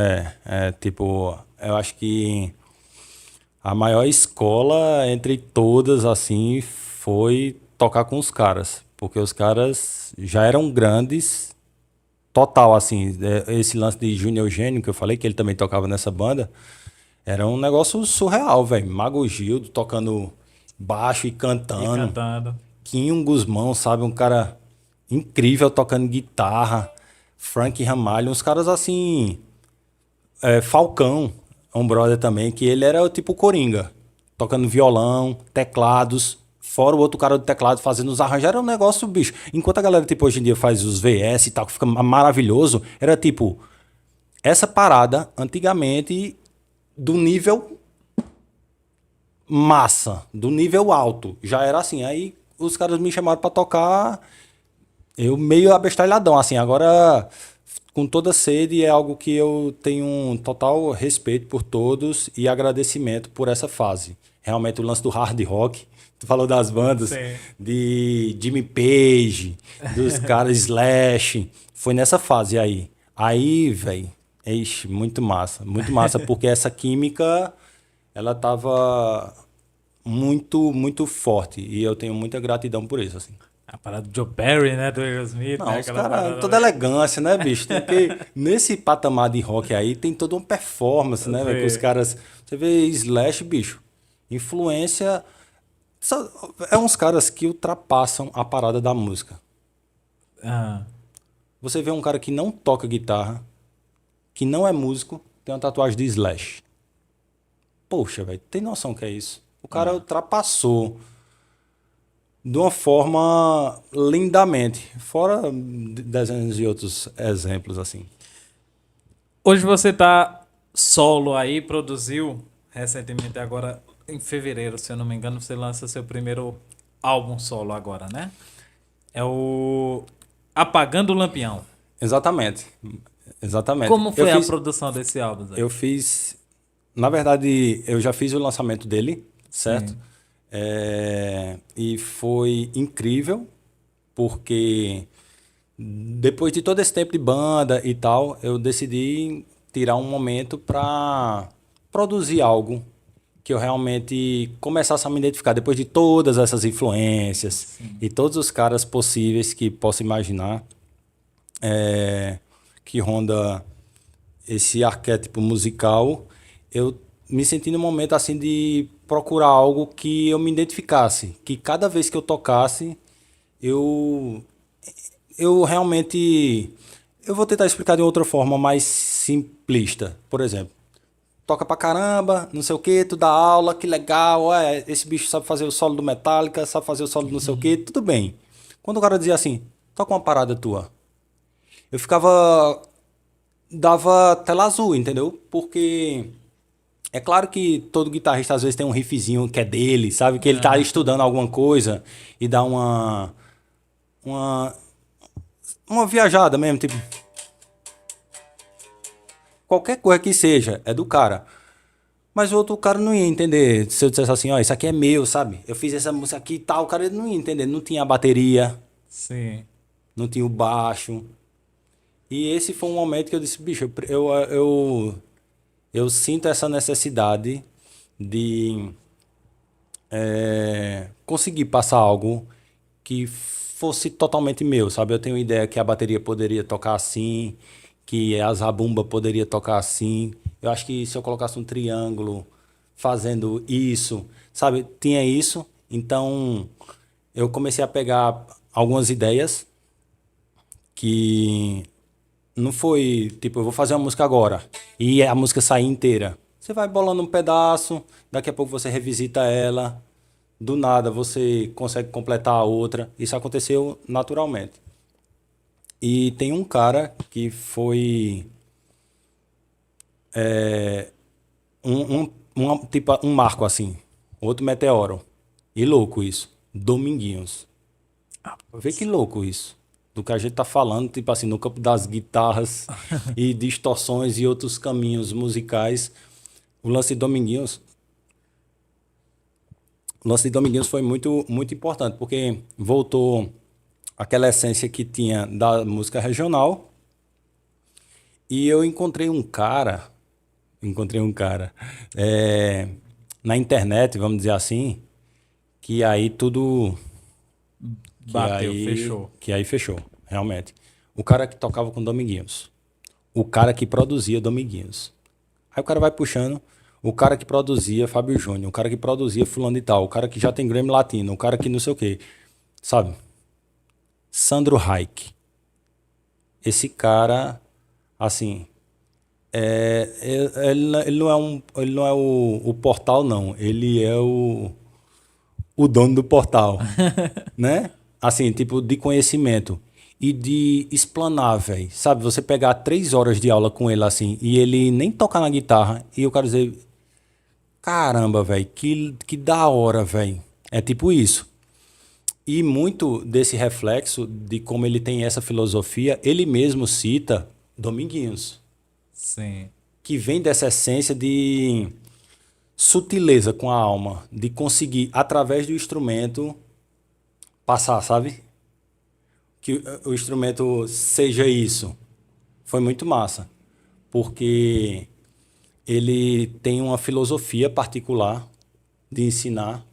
Tipo, eu acho que a maior escola entre todas, assim, foi tocar com os caras. Porque os caras já eram grandes, total, assim. Esse lance de Júnior Eugênio, que eu falei, que ele também tocava nessa banda, era um negócio surreal, velho. Mago Gildo tocando baixo e cantando. Quinho Guzmão, sabe? Um cara incrível tocando guitarra. Frank Ramalho, uns caras assim. Falcão, um brother também, que ele era o tipo Coringa, tocando violão, teclados, fora o outro cara do teclado fazendo os arranjos. Era um negócio, bicho. Enquanto a galera, tipo, hoje em dia faz os VS e tal, que fica maravilhoso, era tipo, essa parada, antigamente, do nível massa, do nível alto. Já era assim. Aí os caras me chamaram pra tocar. Eu meio abestalhadão, assim, agora com toda sede é algo que eu tenho um total respeito por todos e agradecimento por essa fase. Realmente o lance do hard rock, tu falou das bandas, de Jimmy Page, dos caras Slash, foi nessa fase aí. Aí, velho, muito massa, porque essa química, ela tava muito, muito forte e eu tenho muita gratidão por isso, assim. A parada do Joe Perry, né? Do Aerosmith. Não, né? os caras, toda elegância, né, bicho? Porque nesse patamar de rock aí tem toda uma performance, né, velho? Que os caras. Você vê Slash, bicho. Influência. É uns caras que ultrapassam a parada da música. Você vê um cara que não toca guitarra, que não é músico, tem uma tatuagem de Slash. Poxa, velho, tem noção que é isso? O cara ultrapassou de uma forma lindamente, fora desenhos e outros exemplos assim. Hoje você tá solo aí, produziu recentemente agora em fevereiro, se eu não me engano, você lança seu primeiro álbum solo agora, né? É o Apagando o Lampião. Exatamente. Exatamente. Como foi a produção desse álbum, Zé? Eu fiz, na verdade, eu já fiz o lançamento dele, certo? Sim. E foi incrível, porque depois de todo esse tempo de banda e tal, eu decidi tirar um momento para produzir algo que eu realmente começasse a me identificar depois de todas essas influências Sim. e todos os caras possíveis que possa imaginar, que ronda esse arquétipo musical. Eu me senti num momento assim de procurar algo que eu me identificasse, que cada vez que eu tocasse, eu eu realmente eu vou tentar explicar de outra forma mais simplista. Por exemplo, toca pra caramba, não sei o que, tu dá aula, que legal, esse bicho sabe fazer o solo do Metallica, sabe fazer o solo do não sei o que, tudo bem. Quando o cara dizia assim, toca uma parada tua, eu ficava, dava tela azul, entendeu? Porque é claro que todo guitarrista às vezes tem um riffzinho que é dele, sabe? Que ele tá Aham. estudando alguma coisa e dá uma, uma viajada mesmo, tipo, qualquer coisa que seja, é do cara. Mas o outro cara não ia entender se eu dissesse assim, ó, isso aqui é meu, sabe? Eu fiz essa música aqui e tal, o cara não ia entender. Não tinha a bateria, Sim. não tinha o baixo. E esse foi um momento que eu disse, bicho, eu sinto essa necessidade de conseguir passar algo que fosse totalmente meu, sabe? Eu tenho ideia que a bateria poderia tocar assim, que a zabumba poderia tocar assim. Eu acho que se eu colocasse um triângulo fazendo isso, sabe? Tinha isso. Então eu comecei a pegar algumas ideias que não foi tipo, eu vou fazer uma música agora e a música sair inteira. Você vai bolando um pedaço, daqui a pouco você revisita ela, do nada você consegue completar a outra. Isso aconteceu naturalmente. E tem um cara que foi tipo, um marco assim, outro meteoro. E louco isso. Dominguinhos. Ah, Vê que putz. louco isso. Do que a gente tá falando, tipo assim, no campo das guitarras e distorções e outros caminhos musicais. O lance de Dominguinhos, o lance de Dominguinhos foi muito, muito importante, porque voltou aquela essência que tinha da música regional. E eu encontrei um cara é, na internet, vamos dizer assim, que aí tudo, Bateu, fechou. que aí fechou, realmente. O cara que tocava com Dominguinhos, o cara que produzia Dominguinhos. Aí o cara vai puxando, o cara que produzia Fábio Júnior, o cara que produzia fulano e tal, o cara que já tem Grammy Latino, o cara que não sei o quê, sabe? Sandro Reich. Esse cara, assim, ele não é ele não é o portal, não. Ele é o dono do portal, né? Assim, tipo, de conhecimento e de explanar, velho. Sabe, você pegar 3 horas de aula com ele assim e ele nem tocar na guitarra e eu quero dizer, caramba, velho, que da hora, velho. É tipo isso. E muito desse reflexo de como ele tem essa filosofia, ele mesmo cita Dominguinhos, Sim. que vem dessa essência de sutileza com a alma, de conseguir, através do instrumento, passar, sabe? Que o instrumento seja isso. Foi muito massa, porque ele tem uma filosofia particular de ensinar.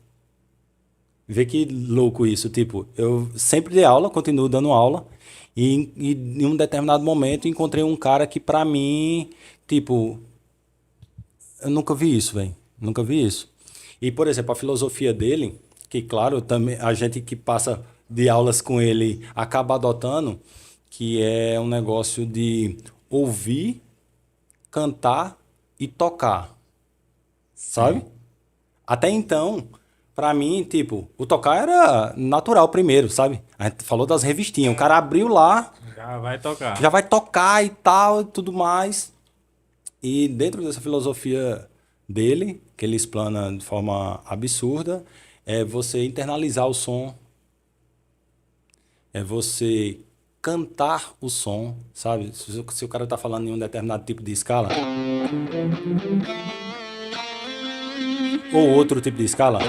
Vê que louco isso, tipo, eu sempre dei aula, continuo dando aula, e em um determinado momento encontrei um cara que pra mim, tipo, eu nunca vi isso, velho. Nunca vi isso. E, por exemplo, a filosofia dele, que, claro, também a gente que passa de aulas com ele acaba adotando, que é um negócio de ouvir, cantar e tocar, sabe? Sim. Até então, Pra mim, tipo, o tocar era natural primeiro, sabe? A gente falou das revistinhas. O cara abriu lá, Já vai tocar. já vai tocar e tal e tudo mais. E dentro dessa filosofia dele, que ele explana de forma absurda, é você internalizar o som, é você cantar o som, sabe? Se o cara tá falando em um determinado tipo de escala, ou outro tipo de escala,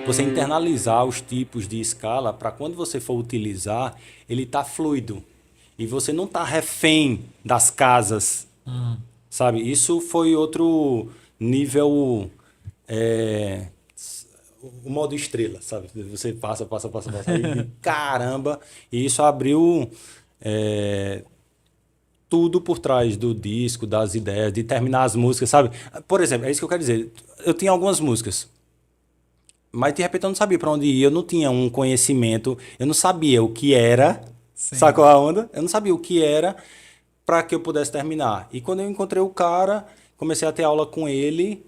você internalizar os tipos de escala para quando você for utilizar, ele tá fluido. E você não tá refém das casas, sabe? Isso foi outro nível, é, o modo estrela, sabe? Você passa, e caramba! E isso abriu tudo por trás do disco, das ideias, de terminar as músicas, sabe? Por exemplo, é isso que eu quero dizer. Eu tinha algumas músicas, mas de repente eu não sabia para onde ir, eu não tinha um conhecimento, eu não sabia o que era, Sim. sacou a onda? Eu não sabia o que era para que eu pudesse terminar. E quando eu encontrei o cara, comecei a ter aula com ele,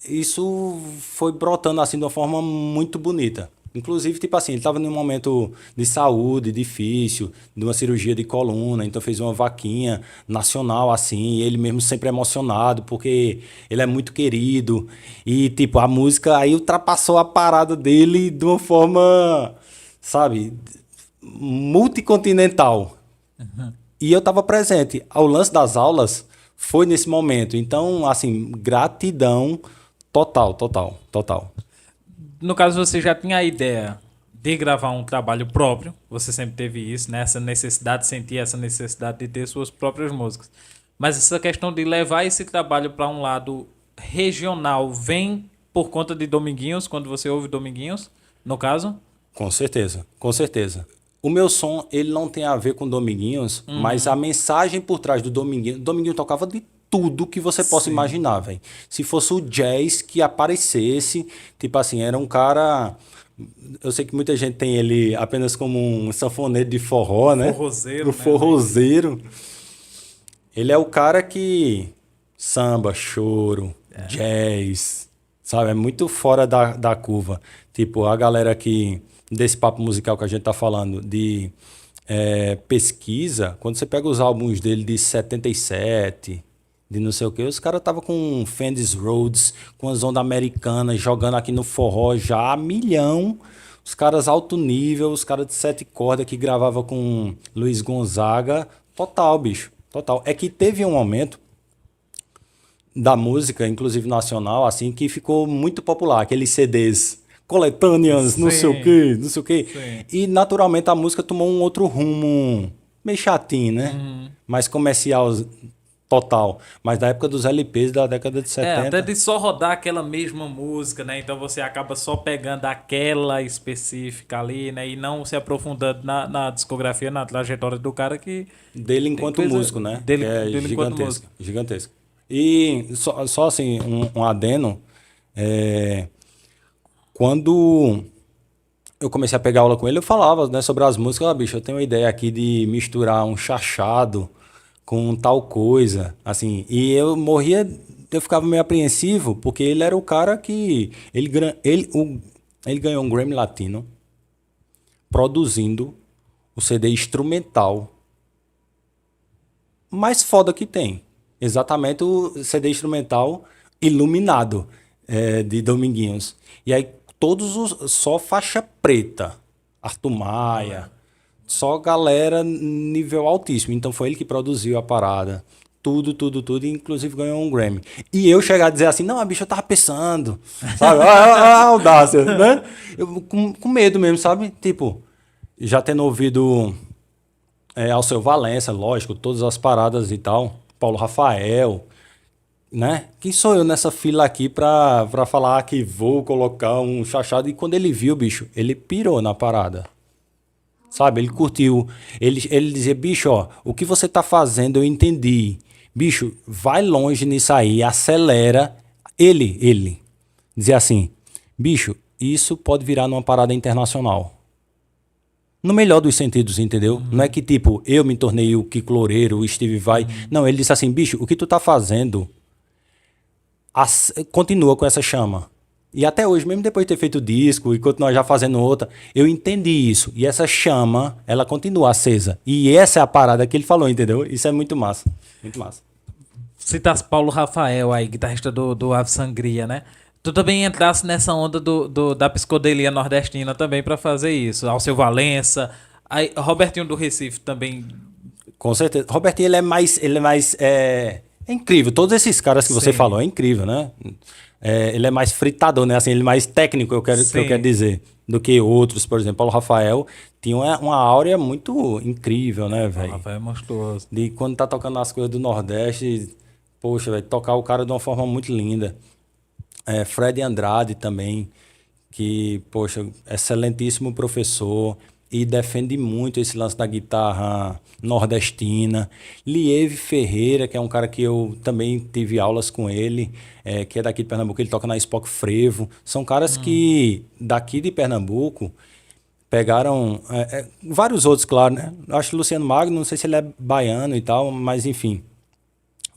isso foi brotando assim de uma forma muito bonita. Inclusive, tipo assim, ele estava num momento de saúde difícil, de uma cirurgia de coluna, então fez uma vaquinha nacional assim, e ele mesmo sempre emocionado, porque ele é muito querido. E, tipo, a música aí ultrapassou a parada dele de uma forma, sabe, multicontinental. E eu estava presente. O lance das aulas foi nesse momento. Então, assim, gratidão total, total, total. No caso, você já tinha a ideia de gravar um trabalho próprio. Você sempre teve isso, né? Essa necessidade, sentir essa necessidade de ter suas próprias músicas. Mas essa questão de levar esse trabalho para um lado regional vem por conta de Dominguinhos, quando você ouve Dominguinhos, no caso? Com certeza, com certeza. O meu som, ele não tem a ver com Dominguinhos, mas a mensagem por trás do Dominguinhos... Dominguinhos tocava de tudo que você possa imaginar, velho. Se fosse o jazz que aparecesse, tipo assim, era um cara... Eu sei que muita gente tem ele apenas como um sanfoneiro de forró, né? Forrozeiro, O né? forrozeiro. Ele é o cara que samba, choro, jazz, sabe? É muito fora da curva. Tipo, a galera que, desse papo musical que a gente tá falando, de pesquisa, quando você pega os álbuns dele de 77, de não sei o que, os caras estavam com Fenders Rhodes, com as ondas americanas, jogando aqui no forró já a milhão. Os caras alto nível, os caras de 7 cordas que gravava com Luiz Gonzaga. Total, bicho. Total. É que teve um momento da música, inclusive nacional, assim, que ficou muito popular. Aqueles CDs coletâneas, não sei o Sim. quê, não sei o quê. Sim. E, naturalmente, a música tomou um outro rumo meio chatinho, né? Mais comercial total. Mas da época dos LPs da década de É, 70. até de só rodar aquela mesma música, né? Então você acaba só pegando aquela específica ali, né? E não se aprofundando na discografia, na trajetória do cara que Dele tem enquanto coisa músico, né? dele, Que é dele enquanto gigantesco. músico. Gigantesco. E só assim, um adeno. é, Quando eu comecei a pegar aula com ele, eu falava, né, sobre as músicas. Bicho, eu tenho uma ideia aqui de misturar um chachado com tal coisa, assim. E eu ficava meio apreensivo, porque ele era o cara que... Ele ganhou um Grammy Latino produzindo o CD instrumental mais foda que tem. Exatamente o CD instrumental iluminado de Dominguinhos. E aí só faixa preta. Arthur Maia. Só galera nível altíssimo. Então foi ele que produziu a parada. Tudo, tudo, tudo. E inclusive ganhou um Grammy. E eu chegar a dizer assim, não, bicho, eu tava pensando. Sabe? A audácia, né? Eu, com medo mesmo, sabe? Tipo, já tendo ouvido Alceu Valença, lógico, todas as paradas e tal. Paulo Rafael, né? Quem sou eu nessa fila aqui pra falar que vou colocar um chachado? E quando ele viu, bicho, ele pirou na parada. Sabe? Ele curtiu. Ele dizia, bicho, ó, o que você tá fazendo eu entendi. Bicho, vai longe nisso aí, acelera. Ele dizia assim, bicho, isso pode virar numa parada internacional. No melhor dos sentidos, entendeu? Não é que, tipo, eu me tornei o Kiko Loureiro, o Steve Vai. Não, ele disse assim, bicho, o que tu tá fazendo continua com essa chama. E até hoje, mesmo depois de ter feito o disco e continuar já fazendo outra, eu entendi isso. E essa chama, ela continua acesa. E essa é a parada que ele falou, entendeu? Isso é muito massa. Muito massa. Citas Paulo Rafael aí, guitarrista do Ave Sangria, né? Tu também entrasse nessa onda da psicodelia nordestina também pra fazer isso. Alceu Valença, aí, Robertinho do Recife também. Com certeza. Robertinho, é incrível. Todos esses caras que você Sim. falou, é incrível, né? Ele é mais fritador, né? Assim, ele é mais técnico, que eu quero dizer, do que outros. Por exemplo, Paulo Rafael tinha uma áurea muito incrível, né, velho? Rafael é monstruoso. De quando tá tocando as coisas do Nordeste, poxa, velho, tocar o cara de uma forma muito linda. Fred Andrade também, que, poxa, excelentíssimo professor e defende muito esse lance da guitarra nordestina. Lieve Ferreira, que é um cara que eu também tive aulas com ele, que é daqui de Pernambuco, ele toca na Spock Frevo. São caras que, daqui de Pernambuco, pegaram vários outros, claro, né? Eu acho que Luciano Magno, não sei se ele é baiano e tal, mas enfim.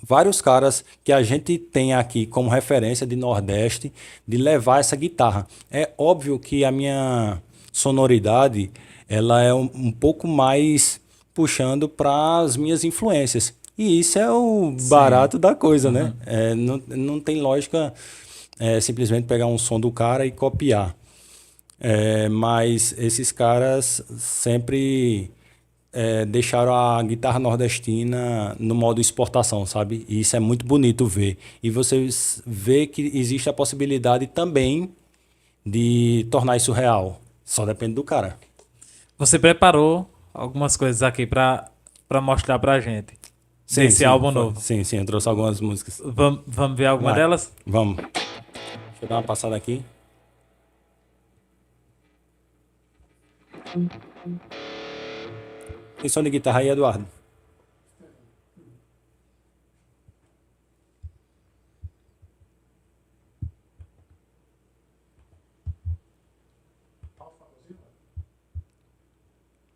Vários caras que a gente tem aqui como referência de Nordeste, de levar essa guitarra. É óbvio que a minha sonoridade, ela é um pouco mais puxando para as minhas influências. E isso é o barato da coisa, né? Não tem lógica simplesmente pegar um som do cara e copiar. Mas esses caras sempre deixaram a guitarra nordestina no modo exportação, sabe? E isso é muito bonito ver. E você vê que existe a possibilidade também de tornar isso real. Só depende do cara. Você preparou algumas coisas aqui pra mostrar pra gente. Desse álbum novo. Sim, eu trouxe algumas músicas. Vamos ver alguma delas? Vamos. Deixa eu dar uma passada aqui. Tem som de guitarra aí, Eduardo?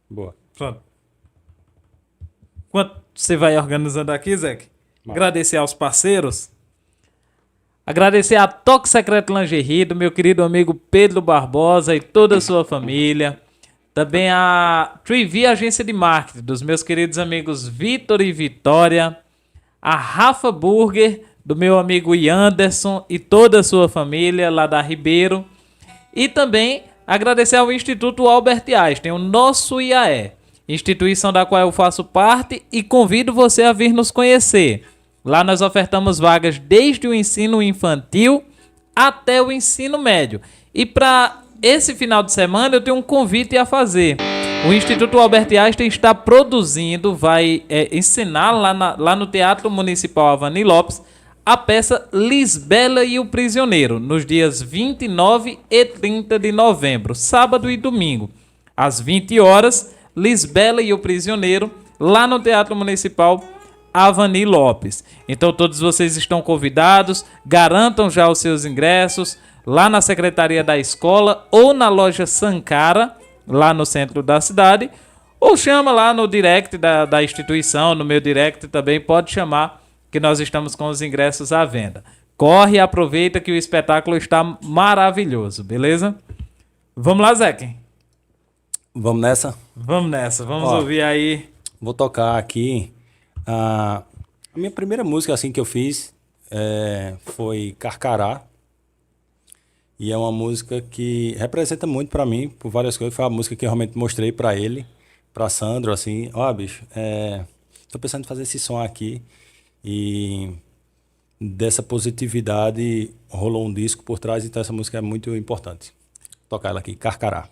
Boa. Pronto. Enquanto você vai organizando aqui, Zeke, agradecer aos parceiros. Agradecer a Toque Secreto Lingerie, do meu querido amigo Pedro Barbosa e toda a sua família. Também a Trivi Agência de Marketing, dos meus queridos amigos Vitor e Vitória. A Rafa Burger, do meu amigo Yanderson e toda a sua família, lá da Ribeiro. E também agradecer ao Instituto Albert Einstein, o nosso IAE, instituição da qual eu faço parte, e convido você a vir nos conhecer. Lá nós ofertamos vagas desde o ensino infantil até o ensino médio. E para esse final de semana eu tenho um convite a fazer. O Instituto Albert Einstein está produzindo, vai ensinar lá no Teatro Municipal Avani Lopes a peça Lisbela e o Prisioneiro, nos dias 29 e 30 de novembro, sábado e domingo. Às 20 horas, Lisbela e o Prisioneiro, lá no Teatro Municipal Avani Lopes. Então todos vocês estão convidados, garantam já os seus ingressos lá na Secretaria da Escola ou na loja Sankara, lá no centro da cidade, ou chama lá no direct da instituição, no meu direct também, pode chamar, que nós estamos com os ingressos à venda. Corre e aproveita que o espetáculo está maravilhoso, beleza? Vamos lá, Zeque? Vamos nessa? Vamos nessa, vamos ouvir aí. Vou tocar aqui. A minha primeira música assim que eu fiz foi Carcará. E é uma música que representa muito pra mim, por várias coisas. Foi a música que eu realmente mostrei pra ele, pra Sandro, assim. Bicho, tô pensando em fazer esse som aqui. E dessa positividade rolou um disco por trás, então essa música é muito importante. Vou tocar ela aqui, Carcará.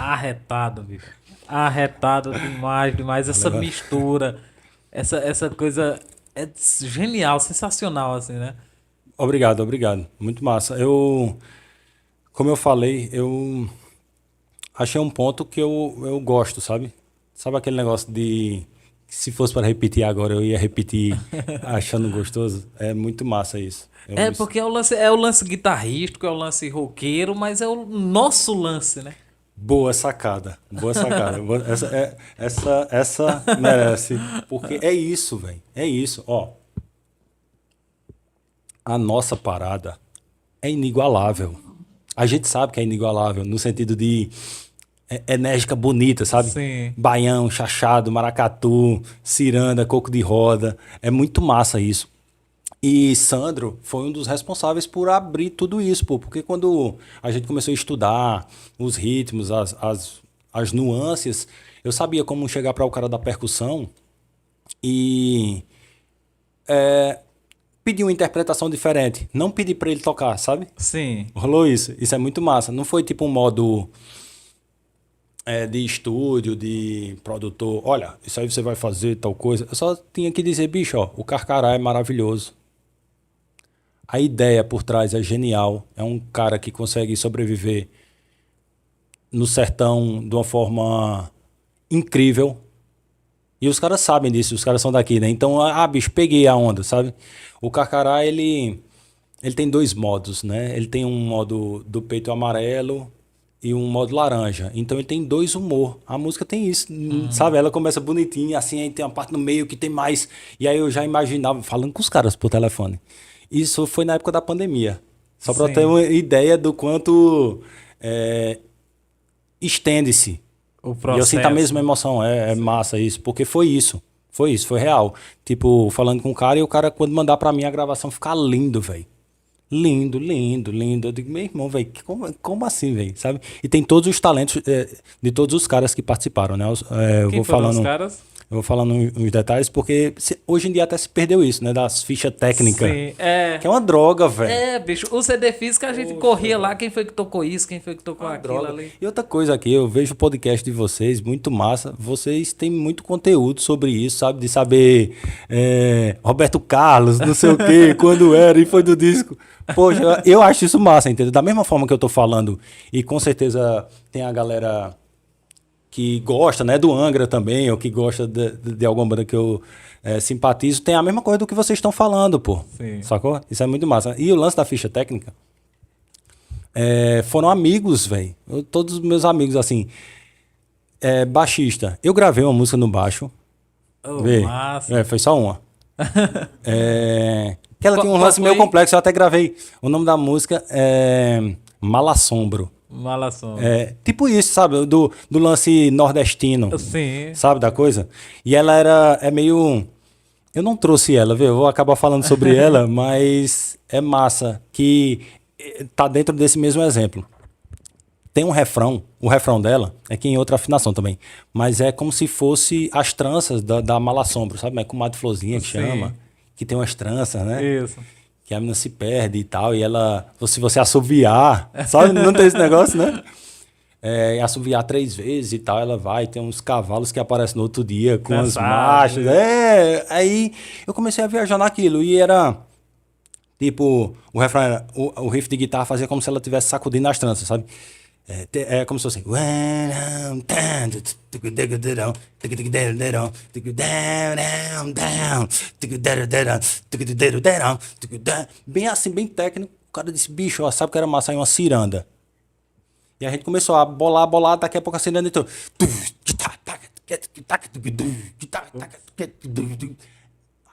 arretado, bicho. Arretado demais, demais. Essa mistura, essa coisa é genial, sensacional, assim, né? Obrigado, obrigado. Muito massa. Como eu falei, eu achei um ponto que eu gosto, sabe? Sabe aquele negócio de que se fosse para repetir agora, eu ia repetir achando gostoso? É muito massa isso. É porque é o lance guitarrístico, é o lance roqueiro, mas é o nosso lance, né? Boa sacada, boa sacada. Essa merece, porque é isso, velho. É isso, ó. A nossa parada é inigualável. A gente sabe que é inigualável no sentido de enérgica, bonita, sabe? Sim. Baião, chachado, maracatu, ciranda, coco de roda. É muito massa isso. E Sandro foi um dos responsáveis por abrir tudo isso, pô, porque quando a gente começou a estudar os ritmos, as nuances, eu sabia como chegar para o cara da percussão e pedir uma interpretação diferente. Não pedir para ele tocar, sabe? Sim. Rolou isso. Isso é muito massa. Não foi tipo um modo de estúdio, de produtor. Olha, isso aí você vai fazer tal coisa. Eu só tinha que dizer, bicho, ó, o Carcará é maravilhoso. A ideia por trás é genial. É um cara que consegue sobreviver no sertão de uma forma incrível. E os caras sabem disso, os caras são daqui, né? Então, bicho, peguei a onda, sabe? O Carcará, ele tem dois modos, né? Ele tem um modo do peito amarelo e um modo laranja. Então ele tem dois humor. A música tem isso, sabe? Ela começa bonitinha, assim, aí tem uma parte no meio que tem mais. E aí eu já imaginava, falando com os caras por telefone. Isso foi na época da pandemia. Só para ter Sim. uma ideia do quanto estende-se. O E eu sinto a processo. mesma emoção. É massa isso, porque foi isso. Foi isso, foi real. Tipo, falando com o cara e o cara, quando mandar pra mim a gravação, ficar lindo, velho. Lindo, lindo, lindo. Eu digo, meu irmão, velho, como assim, velho? Sabe? E tem todos os talentos de todos os caras que participaram, né? Eu Quem vou foram os falando, caras? eu vou falando uns detalhes, porque hoje em dia até se perdeu isso, né? Das fichas técnicas. Sim, é. Que é uma droga, velho. É, bicho, o CD físico a gente corria lá, quem foi que tocou isso, quem foi que tocou aquilo Droga. ali. E outra coisa aqui, eu vejo o podcast de vocês, muito massa. Vocês têm muito conteúdo sobre isso, sabe? De saber Roberto Carlos, não sei o quê, quando era e foi do disco. Poxa, eu acho isso massa, entendeu? Da mesma forma que eu tô falando, e com certeza tem a galera que gosta, né, do Angra também, ou que gosta de alguma banda que eu simpatizo, tem a mesma coisa do que vocês estão falando, pô. Sim. Sacou? Isso é muito massa. E o lance da ficha técnica foram amigos, velho. Todos os meus amigos, assim, baixista. Eu gravei uma música no baixo. Oh, Vê. massa. Foi só uma. Que ela tinha um Qual lance meio foi? complexo, eu até gravei. O nome da música é Malassombro. Malação. Tipo isso, sabe? Do lance nordestino, Sim. sabe? Da coisa. E ela é meio. Eu não trouxe ela, viu? Eu vou acabar falando sobre ela, mas é massa que tá dentro desse mesmo exemplo. Tem um refrão, o refrão dela é que em outra afinação também, mas é como se fosse as tranças da Malassombro, sabe? É com Madre Florzinha que Sim. chama, que tem umas tranças, né? Isso. Que a menina se perde e tal, e ela, se você assoviar, sabe? Não tem esse negócio, né? Assoviar 3 vezes e tal, ela vai, tem uns cavalos que aparecem no outro dia com as Dançado, marchas. Aí eu comecei a viajar naquilo e era tipo, o refrão era, o riff de guitarra fazia como se ela estivesse sacudindo as tranças, sabe? É como se fosse. Bem assim, bem técnico. O cara disse, bicho, ó, sabe que era massa aí uma ciranda. E a gente começou a bolar, daqui a pouco a ciranda entrou.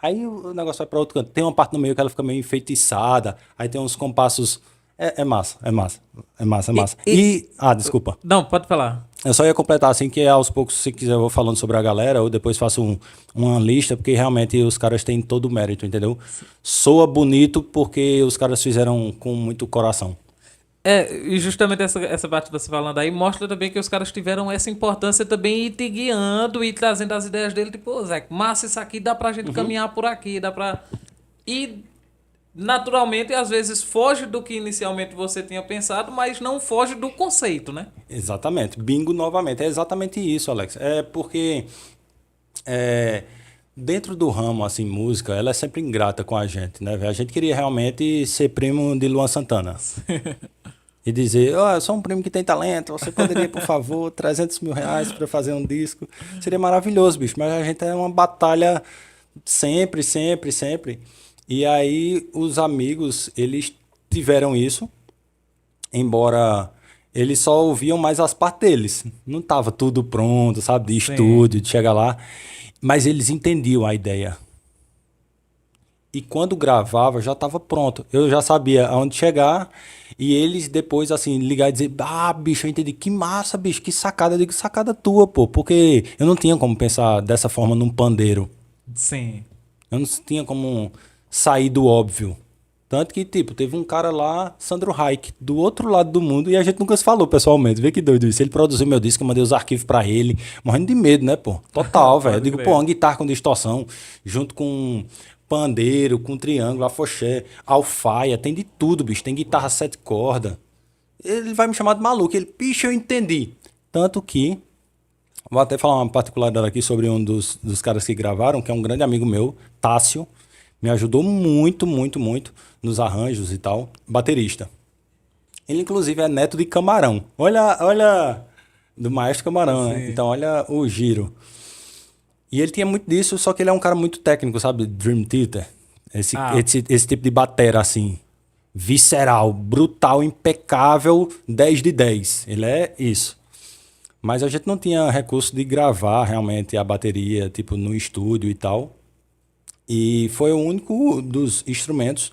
Aí o negócio vai pra outro canto. Tem uma parte no meio que ela fica meio enfeitiçada. Aí tem uns compassos. É massa. Desculpa. Não, pode falar. Eu só ia completar assim que aos poucos, se quiser, eu vou falando sobre a galera, ou depois faço uma lista, porque realmente os caras têm todo o mérito, entendeu? Soa bonito porque os caras fizeram com muito coração. E justamente essa parte que você falando aí mostra também que os caras tiveram essa importância também e te guiando e trazendo as ideias dele, tipo, Zé, massa isso aqui, dá pra gente caminhar por aqui, dá pra... E naturalmente, às vezes foge do que inicialmente você tinha pensado, mas não foge do conceito, né? Exatamente. Bingo novamente. É exatamente isso, Alex. É porque é, dentro do ramo, assim, música, ela é sempre ingrata com a gente, né, velho? A gente queria realmente ser primo de Luan Santana. E dizer, ó, eu sou um primo que tem talento, você poderia, por favor, R$ 300 mil para fazer um disco? Seria maravilhoso, bicho, mas a gente é uma batalha sempre, sempre, sempre. E aí os amigos, eles tiveram isso, embora eles só ouviam mais as partes deles. Não tava tudo pronto, sabe, de Sim, estúdio, de chegar lá. Mas eles entendiam a ideia. E quando gravava, já estava pronto. Eu já sabia aonde chegar. E eles depois, assim, ligar e dizer: Ah, bicho, eu entendi. Que massa, bicho, que sacada. Eu digo: Sacada tua, pô. Porque eu não tinha como pensar dessa forma num pandeiro. sim. Eu não tinha como sair do óbvio. Tanto que, tipo, teve um cara lá, Sandro Reich, do outro lado do mundo, e a gente nunca se falou pessoalmente. Vê que doido isso. Ele produziu meu disco, eu mandei os arquivos pra ele, morrendo de medo, né, pô? Total, velho. Eu Pode digo, pô, crer. uma guitarra com distorção, junto com pandeiro, com triângulo, afoxé, alfaia, tem de tudo, bicho. Tem guitarra 7 cordas. Ele vai me chamar de maluco. Ele, bicho, eu entendi. Tanto que, vou até falar uma particularidade aqui sobre um dos caras que gravaram, que é um grande amigo meu, Tássio. Me ajudou muito, muito, muito nos arranjos e tal. Baterista. Ele, inclusive, é neto de Camarão. Olha, olha, do Maestro Camarão, né? Sim. Então, olha o giro. E ele tinha muito disso, só que ele é um cara muito técnico, sabe? Dream Theater. Esse, Ah, esse, esse tipo de batera, assim. Visceral, brutal, impecável, 10 de 10. Ele é isso. Mas a gente não tinha recurso de gravar realmente a bateria, tipo, no estúdio e tal. E foi o único dos instrumentos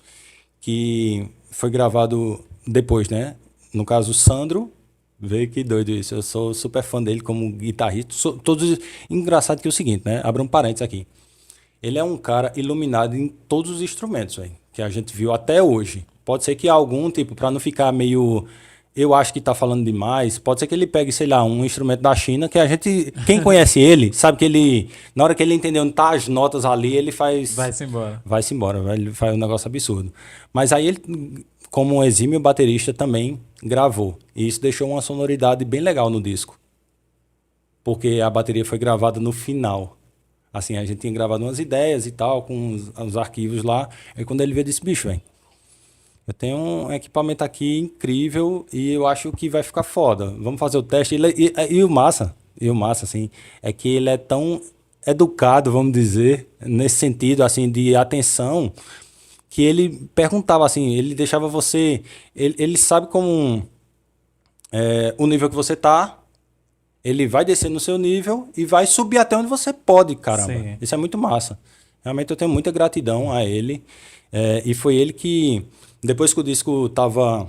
que foi gravado depois, né? No caso, o Sandro, vê que doido isso. Eu sou super fã dele como guitarrista. Engraçado que é o seguinte, né? Abra um parênteses aqui. Ele é um cara iluminado em todos os instrumentos, velho, que a gente viu até hoje. Pode ser que algum, tipo, para não ficar meio. Eu acho que tá falando demais. Pode ser que ele pegue, sei lá, um instrumento da China que a gente. Quem conhece ele, sabe que ele. Na hora que ele entendeu onde tá as notas ali, ele faz. vai-se embora. Vai-se embora, ele faz um negócio absurdo. Mas aí ele, como um exímio baterista, também gravou. E isso deixou uma sonoridade bem legal no disco. Porque a bateria foi gravada no final. Assim, a gente tinha gravado umas ideias e tal, com os arquivos lá. Aí quando ele veio, disse: Bicho, velho, eu tenho um equipamento aqui incrível e eu acho que vai ficar foda. Vamos fazer o teste. E o massa, assim, é que ele é tão educado, vamos dizer, nesse sentido, assim, de atenção, que ele perguntava, assim, ele deixava você. Ele sabe como o nível que você tá. Ele vai descer no seu nível e vai subir até onde você pode, caramba. Sim. Isso é muito massa. Realmente eu tenho muita gratidão a ele. E foi ele que, depois que o disco tava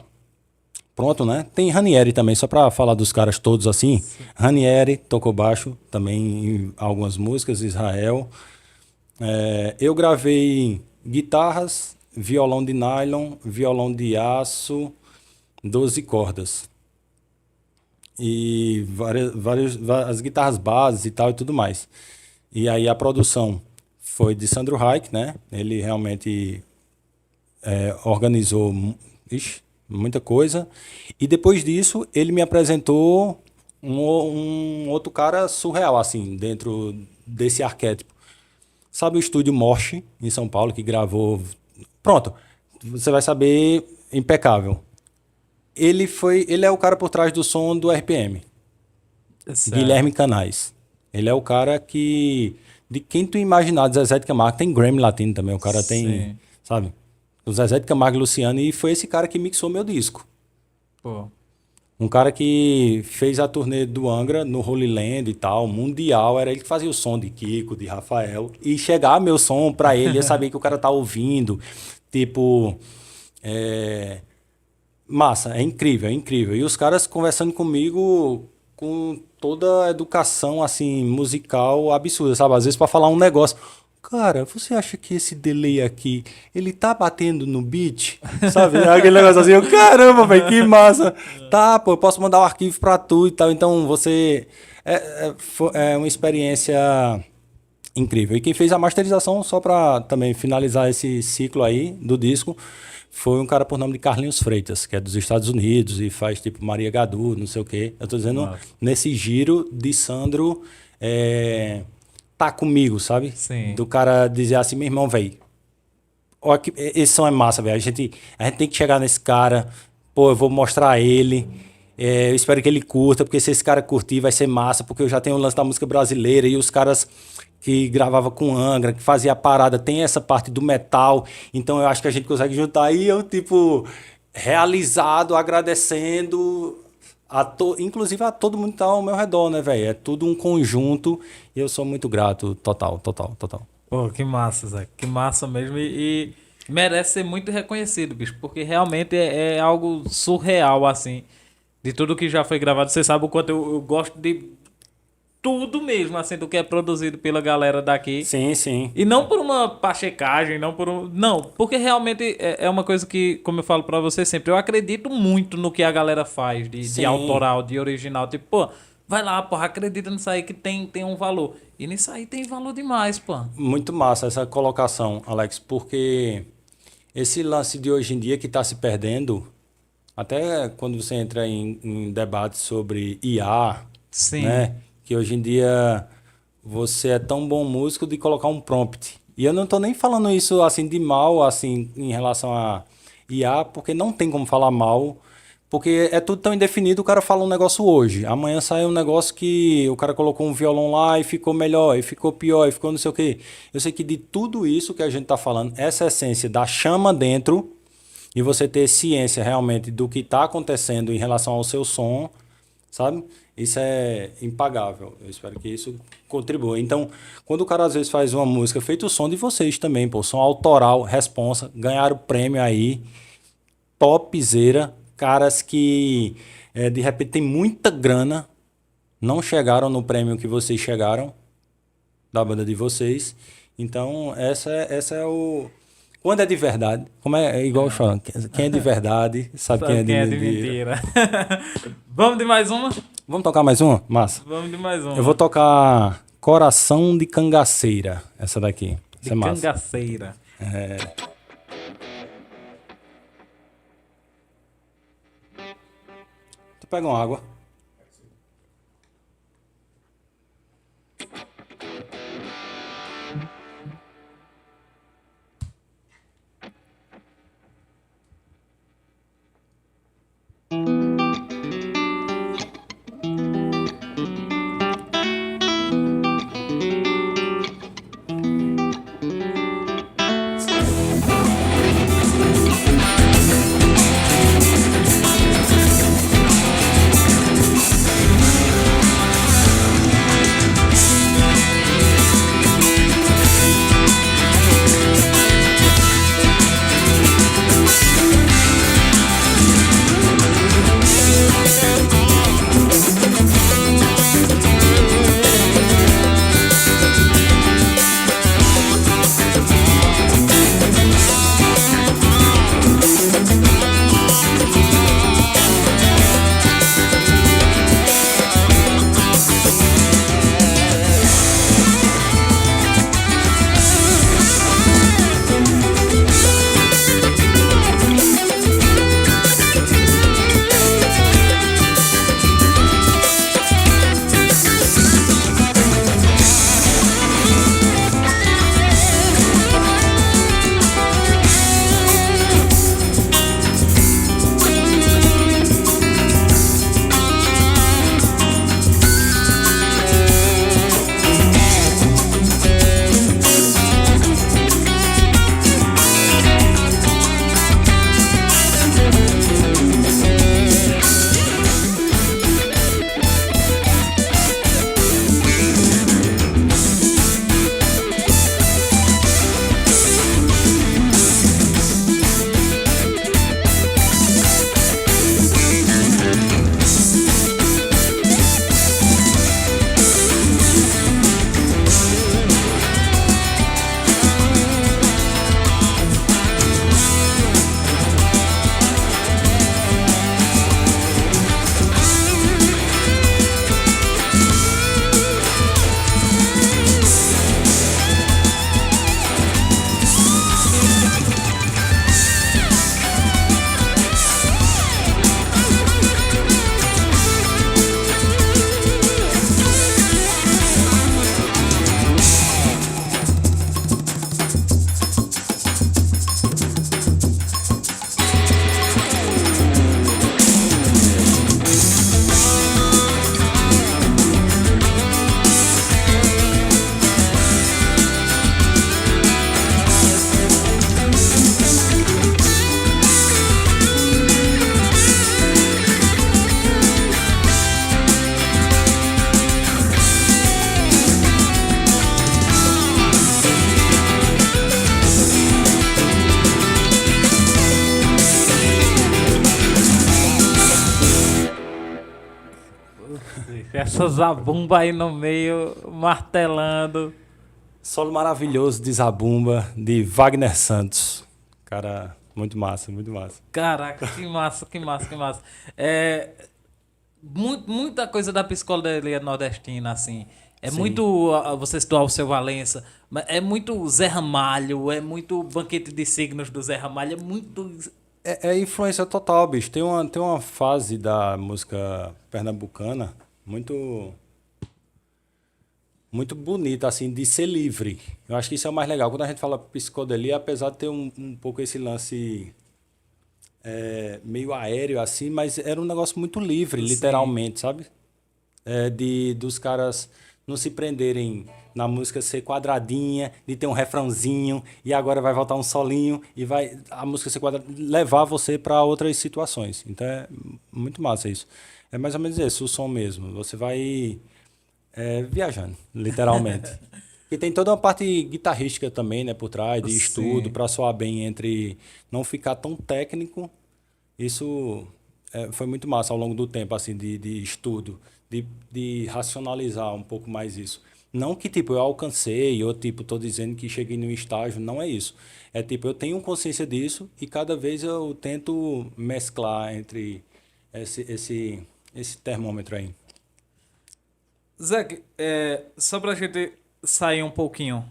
pronto, né? Tem Ranieri também, só pra falar dos caras todos assim. Ranieri tocou baixo também em algumas músicas, Israel. Eu gravei guitarras, violão de nylon, violão de aço, 12 cordas e as guitarras bases e tal e tudo mais. E aí a produção foi de Sandro Reich, né? Ele realmente organizou muita coisa. E depois disso, ele me apresentou um outro cara surreal, assim, dentro desse arquétipo. Sabe o estúdio Morche, em São Paulo, que gravou. Pronto, você vai saber, impecável. Ele é o cara por trás do som do RPM. Certo. Guilherme Canais. Ele é o cara que. De quem tu imaginar, de Zezé de Camargo, tem Grammy Latino também. O cara tem. Sim. Sabe? O Zezé de Camargo e Luciano. E foi esse cara que mixou meu disco. Pô. Um cara que fez a turnê do Angra no Holy Land e tal, mundial. Era ele que fazia o som de Kiko, de Rafael. E chegar meu som pra ele, eu sabia que o cara tá ouvindo. Tipo. É, massa, é incrível, é incrível. E os caras conversando comigo com toda a educação, assim, musical absurda, sabe? Às vezes pra falar um negócio. Cara, você acha que esse delay aqui, ele tá batendo no beat? Sabe? Aquele negócio assim, eu, caramba, velho, que massa. Tá, pô, eu posso mandar o arquivo pra tu e tal. Então você. É uma experiência incrível. E quem fez a masterização, só para também finalizar esse ciclo aí do disco, foi um cara por nome de Carlinhos Freitas, que é dos Estados Unidos e faz tipo Maria Gadu, não sei o quê. Eu tô dizendo nesse giro de Sandro tá comigo, sabe? Sim. Do cara dizer assim, meu irmão, velho, esse som é massa, velho. A gente tem que chegar nesse cara, pô, eu vou mostrar ele. Eu espero que ele curta, porque se esse cara curtir vai ser massa, porque eu já tenho o lance da música brasileira e os caras que gravava com Angra, que fazia a parada, tem essa parte do metal, então eu acho que a gente consegue juntar e eu, tipo, realizado, agradecendo, inclusive a todo mundo que tá ao meu redor, né, velho? É tudo um conjunto e eu sou muito grato, total. Pô, que massa, Zé. Que massa mesmo. E merece ser muito reconhecido, bicho, porque realmente é algo surreal, assim, de tudo que já foi gravado. Você sabe o quanto eu gosto de tudo mesmo, assim, do que é produzido pela galera daqui. Sim, sim. E não por uma pachecagem, não por um... Não, porque realmente é uma coisa que, como eu falo pra você sempre, eu acredito muito no que a galera faz de Sim. autoral, de original. Tipo, pô, vai lá, porra, acredita nisso aí que tem um valor. E nisso aí tem valor demais, pô. Muito massa essa colocação, Alex, porque esse lance de hoje em dia que está se perdendo, até quando você entra em debates sobre IA, Sim. né? Que hoje em dia você é tão bom músico de colocar um prompt. E eu não estou nem falando isso assim de mal, assim, em relação a IA, porque não tem como falar mal, porque é tudo tão indefinido, o cara fala um negócio hoje. Amanhã sai um negócio que o cara colocou um violão lá e ficou melhor, e ficou pior, e ficou não sei o quê. Eu sei que de tudo isso que a gente está falando, essa essência da chama dentro, e você ter ciência realmente do que está acontecendo em relação ao seu som, sabe? Isso é impagável. Eu espero que isso contribua. Então, quando o cara às vezes faz uma música, feito o som de vocês também, pô, som autoral, responsa, ganharam o prêmio aí, topzera, caras que de repente tem muita grana, não chegaram no prêmio que vocês chegaram, da banda de vocês. Então, essa é o... Quando é de verdade, como é igual eu falo, quem é de verdade sabe quem é de mentira. Vamos de mais uma? Vamos tocar mais uma? Massa. Vamos de mais uma. Eu vou tocar Coração de Cangaceira, essa daqui. Essa de é massa. Cangaceira. Tu pega uma água. Essa zabumba aí no meio, martelando. Solo maravilhoso de Zabumba, de Wagner Santos. Cara, muito massa, muito massa. Caraca, que massa, que massa, que massa. É, muita coisa da psicodelia nordestina, assim. É Sim. muito, você citou o seu Valença, mas é muito Zé Ramalho, é muito Banquete de Signos do Zé Ramalho, é muito... É influência total, bicho. Tem uma fase da música pernambucana muito, muito bonita, assim, de ser livre. Eu acho que isso é o mais legal. Quando a gente fala psicodelia, apesar de ter um pouco esse lance meio aéreo, assim, mas era um negócio muito livre, Sim, literalmente, sabe? Dos caras não se prenderem na música ser quadradinha, de ter um refrãozinho e agora vai voltar um solinho e vai a música ser quadrada, levar você para outras situações. Então é muito massa isso. É mais ou menos isso, o som mesmo. Você vai viajando, literalmente. E tem toda uma parte guitarrística também, né, por trás, de estudo, sim. para soar bem entre não ficar tão técnico. Isso foi muito massa ao longo do tempo, assim, de estudo, de racionalizar um pouco mais isso. Não que, tipo, eu alcancei, ou, tipo, tô dizendo que cheguei num estágio, não é isso. É, tipo, eu tenho consciência disso e cada vez eu tento mesclar entre esse termômetro aí. Zé, só pra gente sair um pouquinho,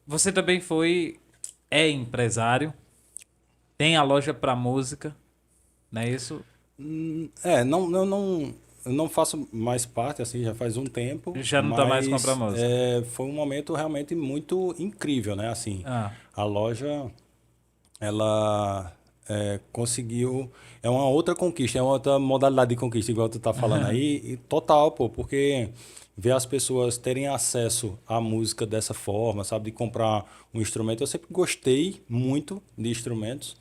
você também é empresário, tem a loja pra música, não é isso? Eu não faço mais parte, assim, já faz um tempo, Já não tá mais com a mas música. foi um momento realmente muito incrível, né? Assim, Ah, a loja, ela conseguiu, é uma outra conquista, é uma outra modalidade de conquista, igual tu tá falando aí, e total, pô, porque ver as pessoas terem acesso à música dessa forma, sabe, de comprar um instrumento, eu sempre gostei muito de instrumentos,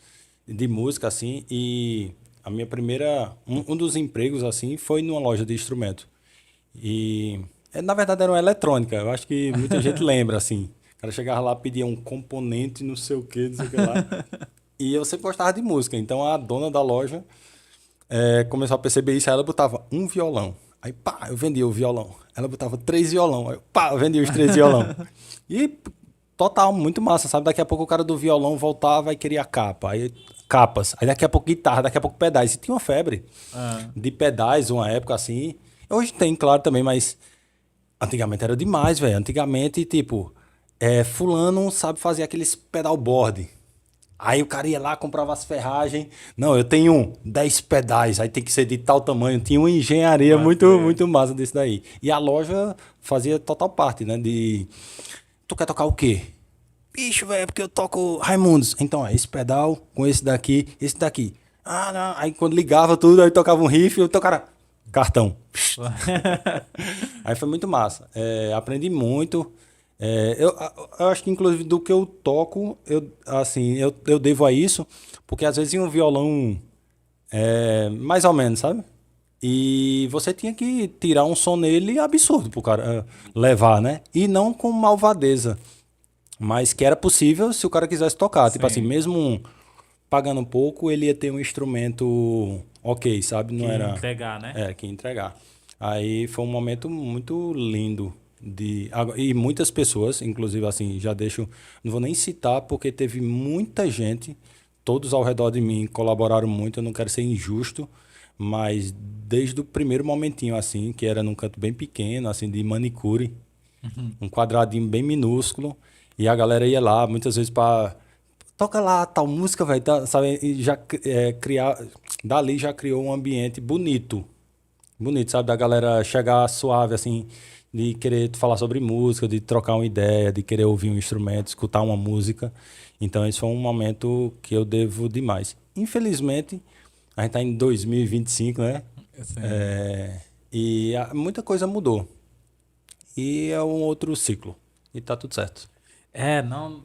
de música, assim, e a minha primeira, um dos empregos, assim, foi numa loja de instrumento. E, na verdade, era uma eletrônica. Eu acho que muita gente lembra, assim. O cara chegava lá, pedia um componente, não sei o que, não sei o que lá. E eu sempre gostava de música. Então, a dona da loja começou a perceber isso. Aí ela botava um violão. Aí, pá, eu vendia o violão. Ela botava três violão. Aí, pá, eu vendia os três violão. E, total, muito massa, sabe? Daqui a pouco o cara do violão voltava e queria capa. Aí, capas. Aí, daqui a pouco guitarra, daqui a pouco pedais. E tinha uma febre ah, de pedais, uma época assim. Hoje tem, claro, também, mas antigamente era demais, velho. Antigamente, tipo, fulano sabe fazer aqueles pedalboard. Aí o cara ia lá, comprava as ferragens. Não, eu tenho 10 pedais, aí tem que ser de tal tamanho. Tinha uma engenharia pode muito, crer. muito massa desse daí. E a loja fazia total parte, né? Tu quer tocar o quê? Bicho, velho, porque eu toco Raimundos. Então, esse pedal com esse daqui. Ah, não. Aí quando ligava tudo, aí tocava um riff, eu tocava cartão. Aí foi muito massa. Aprendi muito. Eu acho que, inclusive, do que eu toco, eu devo a isso, porque às vezes em um violão, mais ou menos, sabe? E você tinha que tirar um som nele absurdo pro cara levar, né? E não com malvadeza, mas que era possível se o cara quisesse tocar. Tipo assim, Sim, mesmo pagando um pouco, ele ia ter um instrumento ok, sabe? que Não era. entregar, né? Que entregar. Aí foi um momento muito lindo e muitas pessoas, inclusive assim, já deixo, não vou nem citar porque teve muita gente, todos ao redor de mim colaboraram muito, eu não quero ser injusto, mas desde o primeiro momentinho assim, que era num canto bem pequeno, assim, de manicure, um quadradinho bem minúsculo, e a galera ia lá muitas vezes para toca lá tal música, velho, tá, sabe? E já criar, dali já criou um ambiente bonito, bonito, sabe? Da galera chegar suave, assim, de querer falar sobre música, de trocar uma ideia, de querer ouvir um instrumento, escutar uma música. Então, esse foi um momento que eu devo demais. Infelizmente, a gente tá em 2025, né? Sim. É, e muita coisa mudou. E é um outro ciclo. E tá tudo certo. Não,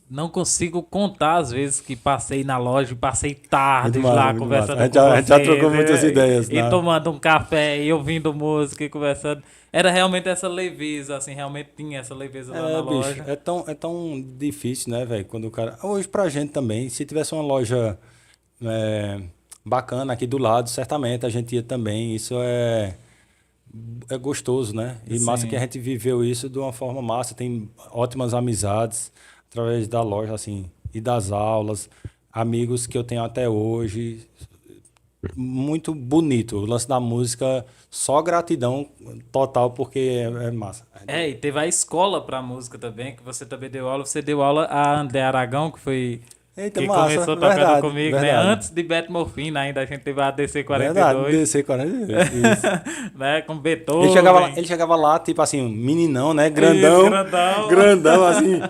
não consigo contar as vezes que passei na loja e passei Muito tardes massa, lá muito massa. conversando com A gente já trocou vocês muitas ideias, e né? tomando um café e ouvindo música e conversando. Era realmente essa leveza, assim, realmente tinha essa leveza lá na Bicho, loja. é tão difícil, né, velho? Quando o cara. Hoje pra gente também, se tivesse uma loja é, bacana aqui do lado, certamente a gente ia também. Isso é. é gostoso, né? E Sim. massa que a gente viveu isso de uma forma massa. Tem ótimas amizades através da loja, assim, e das aulas, amigos que eu tenho até hoje. Muito bonito. O lance da música, só gratidão total, porque é massa. E teve a escola pra música também, que você também deu aula. Você deu aula a André Aragão, que foi... Eita, Que massa. começou tocando Verdade, comigo, né? verdade. Antes de Beto Morfina ainda, a gente teve a ADC Verdade, 42, DC-42. Isso. né? Com Beethoven. Ele chegava lá, tipo assim, um meninão, né? Grandão. Isso, grandão. Grandão, assim,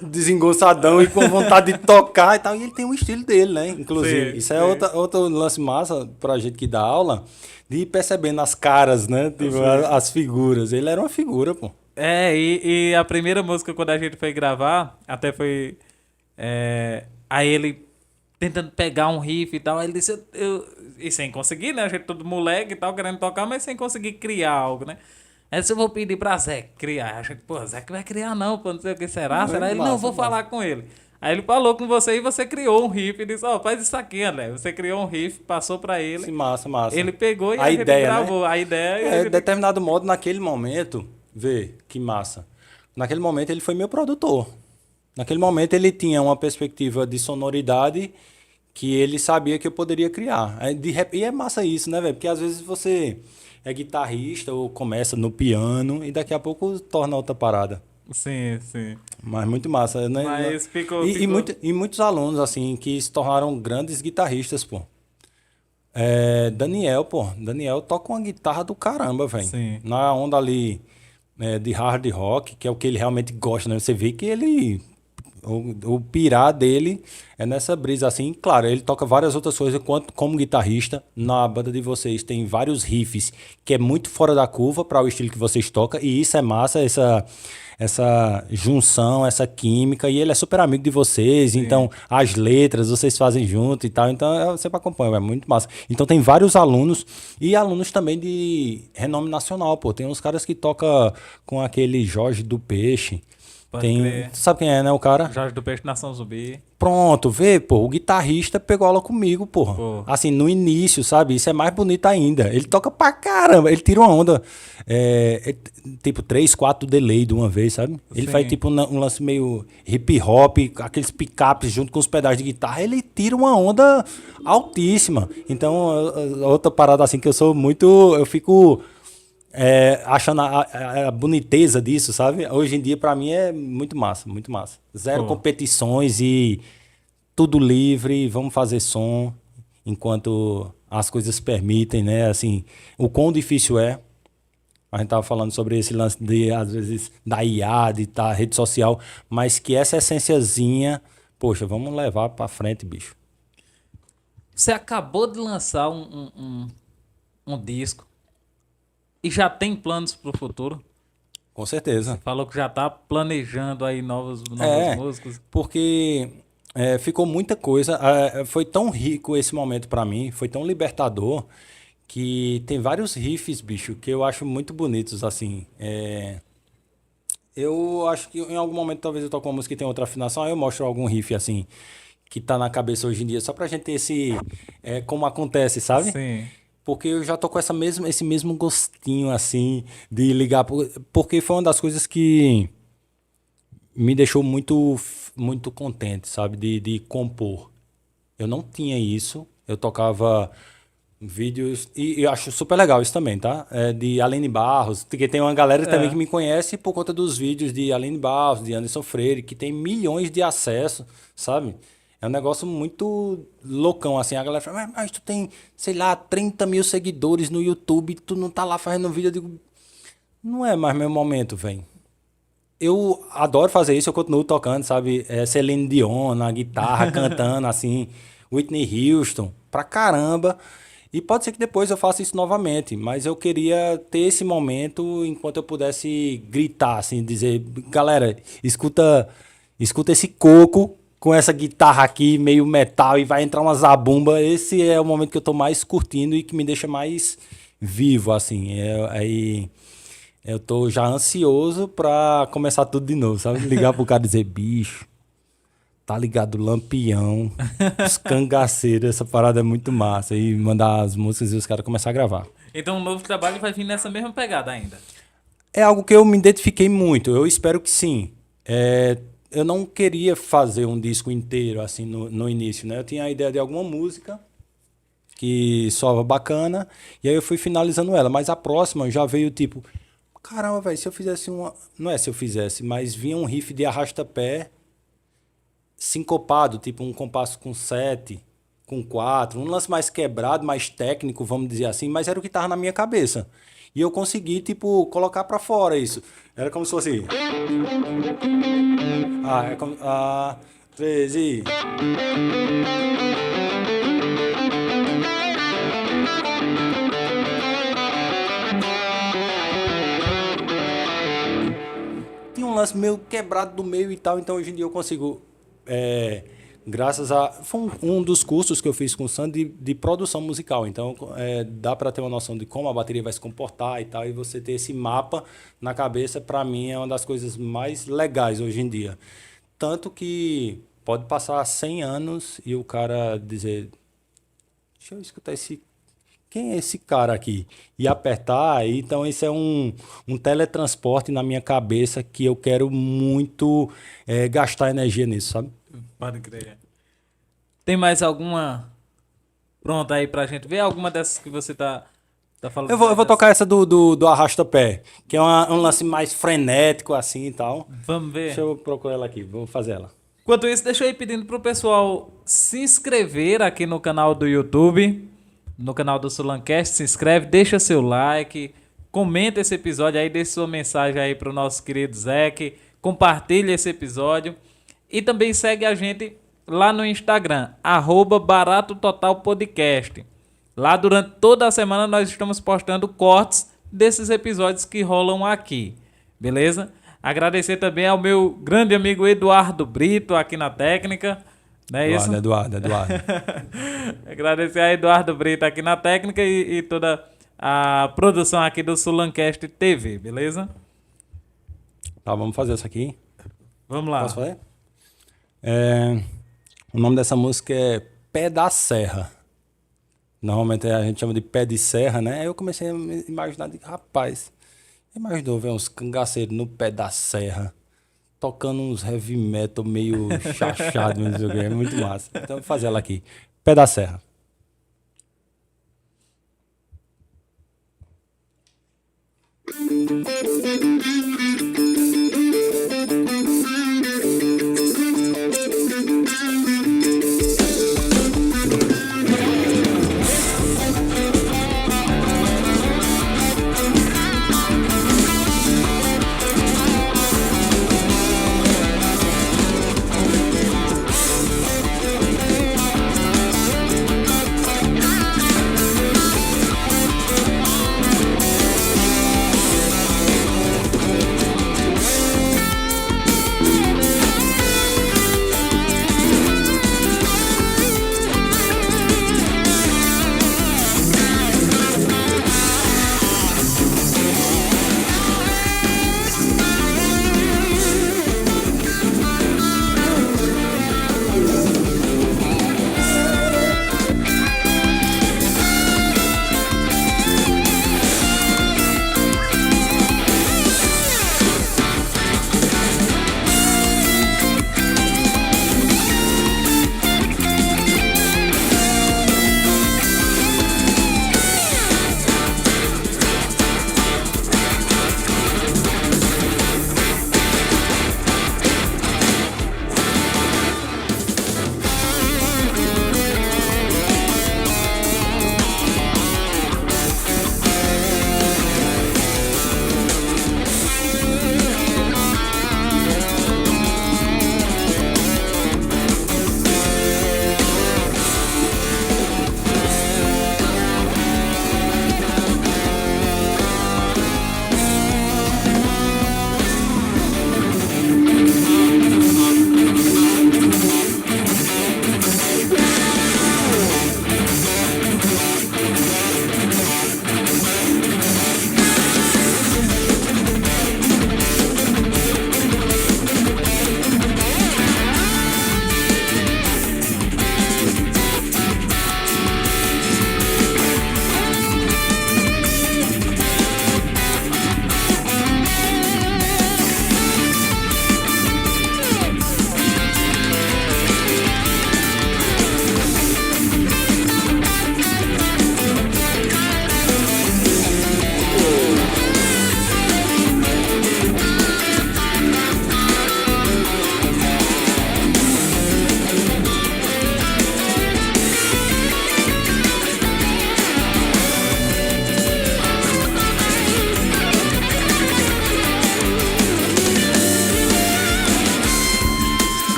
desengonçadão e com vontade de tocar e tal. E ele tem um estilo dele, né? Inclusive. Sim, Isso é sim. outro lance massa pra gente que dá aula, de ir percebendo as caras, né? Tipo, as figuras. Ele era uma figura, pô. E a primeira música, quando a gente foi gravar, até foi... aí ele tentando pegar um riff e tal, aí ele disse... E sem conseguir, né? A gente todo moleque e tal, querendo tocar, mas sem conseguir criar algo, né? Aí disse, eu vou pedir pra Zé criar. A gente, pô, Zé que vai criar não, pô, não sei o que será. Não, Será? Ele, massa, não, vou massa. falar com ele. Aí ele falou com você e você criou um riff. Ele disse, faz isso aqui, André. Você criou um riff, passou pra ele. Sim, massa. Ele pegou e A a gente ideia, gravou. né? A ideia... e a De gente- determinado modo, naquele momento, vê que massa. Naquele momento ele foi meu produtor. Naquele momento ele tinha uma perspectiva de sonoridade que ele sabia que eu poderia criar. E é massa isso, né, velho? Porque às vezes você é guitarrista ou começa no piano e daqui a pouco torna outra parada. Sim, sim. Mas muito massa, né? Mas ficou... E muitos alunos, assim, que se tornaram grandes guitarristas, pô. Daniel, pô. Daniel toca uma guitarra do caramba, velho. Sim. Na onda ali de hard rock, que é o que ele realmente gosta, né? Você vê que ele... O pirar dele é nessa brisa assim. Claro, ele toca várias outras coisas como guitarrista. Na banda de vocês tem vários riffs que é muito fora da curva para o estilo que vocês tocam. E isso é massa, essa junção, essa química. E ele é super amigo de vocês. Sim. Então, as letras vocês fazem junto e tal. Então, eu sempre acompanho, é muito massa. Então, tem vários alunos e alunos também de renome nacional, pô. Tem uns caras que tocam com aquele Jorge do Peixe. Pode crer. Tu sabe quem é, né, o cara? Jorge do Peixe, Nação Zumbi. Pronto, vê, pô, o guitarrista pegou aula comigo, porra. Pô. Assim, no início, sabe? Isso é mais bonito ainda. Ele toca pra caramba, ele tira uma onda, tipo 3, 4 delay de uma vez, sabe? Ele Sim. faz tipo um lance meio hip hop, aqueles picapes junto com os pedais de guitarra, ele tira uma onda altíssima. Então, outra parada assim que eu fico... achando a boniteza disso, sabe? Hoje em dia, pra mim, é muito massa, muito massa. Zero Pô. competições e tudo livre, vamos fazer som enquanto as coisas permitem, né? Assim, o quão difícil é. A gente tava falando sobre esse lance de, às vezes, da IA, de estar rede social, mas que essa essênciazinha, poxa, vamos levar pra frente, bicho. Você acabou de lançar um disco e já tem planos pro futuro? Com certeza. Falou que já tá planejando aí novas músicas. Porque ficou muita coisa. Foi tão rico esse momento pra mim, foi tão libertador, que tem vários riffs, bicho, que eu acho muito bonitos, assim. Eu acho que em algum momento talvez eu toque uma música que tem outra afinação, aí eu mostro algum riff, assim, que tá na cabeça hoje em dia, só pra gente ter como acontece, sabe? Sim. Porque eu já tô com esse mesmo gostinho, assim, de ligar. Porque foi uma das coisas que me deixou muito contente, sabe? De compor. Eu não tinha isso. Eu tocava vídeos. E eu acho super legal isso também, tá? De Aline Barros. Porque tem uma galera também que me conhece por conta dos vídeos de Aline Barros, de Anderson Freire, que tem milhões de acessos, sabe? É um negócio muito loucão, assim. A galera fala, mas tu tem, sei lá, 30 mil seguidores no YouTube, tu não tá lá fazendo vídeo. Eu digo, não é mais meu momento, velho. Eu adoro fazer isso, eu continuo tocando, sabe? Celine Dion na guitarra, cantando, assim. Whitney Houston, pra caramba. E pode ser que depois eu faça isso novamente, mas eu queria ter esse momento enquanto eu pudesse gritar, assim, dizer, galera, escuta esse coco com essa guitarra aqui, meio metal, e vai entrar uma zabumba. Esse é o momento que eu tô mais curtindo e que me deixa mais vivo, assim. Aí eu tô já ansioso pra começar tudo de novo, sabe? Ligar pro cara e dizer, bicho, tá ligado, Lampião, os cangaceiros, essa parada é muito massa. E mandar as músicas e os caras começar a gravar. Então o novo trabalho vai vir nessa mesma pegada ainda. É algo que eu me identifiquei muito, eu espero que sim. Eu não queria fazer um disco inteiro assim no início, né? Eu tinha a ideia de alguma música que soava bacana, e aí eu fui finalizando ela. Mas a próxima já veio tipo, caramba, velho, se eu fizesse uma. Não é se eu fizesse, mas vinha um riff de arrasta-pé sincopado, tipo um compasso com 7, com 4, um lance mais quebrado, mais técnico, vamos dizer assim, mas era o que tava na minha cabeça. E eu consegui, tipo, colocar pra fora isso. Era como se fosse. É como. 13. Tinha um lance meio quebrado do meio e tal, então hoje em dia eu consigo, graças a... Foi um dos cursos que eu fiz com o Sam de produção musical, então dá para ter uma noção de como a bateria vai se comportar e tal, e você ter esse mapa na cabeça, para mim, é uma das coisas mais legais hoje em dia. Tanto que pode passar 100 anos e o cara dizer, deixa eu escutar quem é esse cara aqui? E apertar, então isso é um teletransporte na minha cabeça que eu quero muito gastar energia nisso, sabe? Pode crer. Tem mais alguma pronta aí pra gente ver? Alguma dessas que você tá falando? Eu vou tocar essa do arrasta-pé, que é um lance mais frenético assim e tal. Vamos ver. Deixa eu procurar ela aqui, vou fazer ela. Enquanto isso, deixa eu ir pedindo pro pessoal se inscrever aqui no canal do YouTube, no canal do Sulancast. Se inscreve, deixa seu like, comenta esse episódio aí, deixa sua mensagem aí pro nosso querido Zeke, compartilha esse episódio e também segue a gente lá no Instagram, @BaratoTotalPodcast. Lá durante toda a semana nós estamos postando cortes desses episódios que rolam aqui, beleza? Agradecer também ao meu grande amigo Eduardo Brito aqui na técnica, não é isso? Eduardo. Agradecer a Eduardo Brito aqui na técnica e toda a produção aqui do Sulancast TV, beleza? Tá, vamos fazer isso aqui. Vamos lá. Posso fazer? O nome dessa música é Pé da Serra. Normalmente a gente chama de pé de serra, né? Aí eu comecei a me imaginar, rapaz, imaginou ver uns cangaceiros no pé da serra, tocando uns heavy metal meio chachado, não sei o que, é muito massa. Então eu vou fazer ela aqui. Pé da Serra.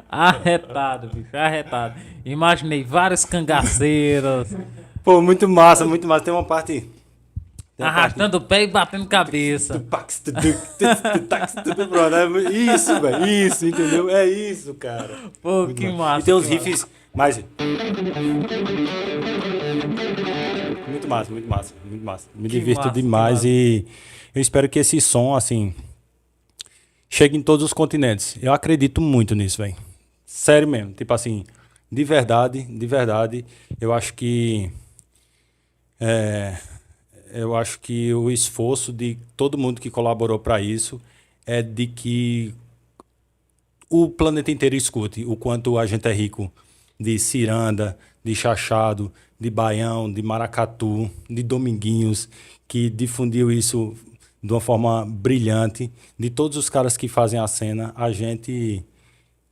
Arretado, bicho, arretado. Imaginei vários cangaceiros Pô, muito massa, muito massa. Tem uma parte. Tem uma parte. arrastando o pé e batendo cabeça. Pronto, isso, velho. Isso, entendeu? É isso, cara. Pô, Muito que massa. massa. E tem uns que massa. riffs mais. Muito massa, muito massa, muito massa. Me Que divirto massa, que demais massa. e eu espero que esse som, assim, chegue em todos os continentes. Eu acredito muito nisso, velho. Sério mesmo. Tipo assim, de verdade, eu acho que. É, eu acho que o esforço de todo mundo que colaborou para isso é de que o planeta inteiro escute o quanto a gente é rico de ciranda, de chachado, de baião, de maracatu, de Dominguinhos, que difundiu isso de uma forma brilhante. De todos os caras que fazem a cena, a gente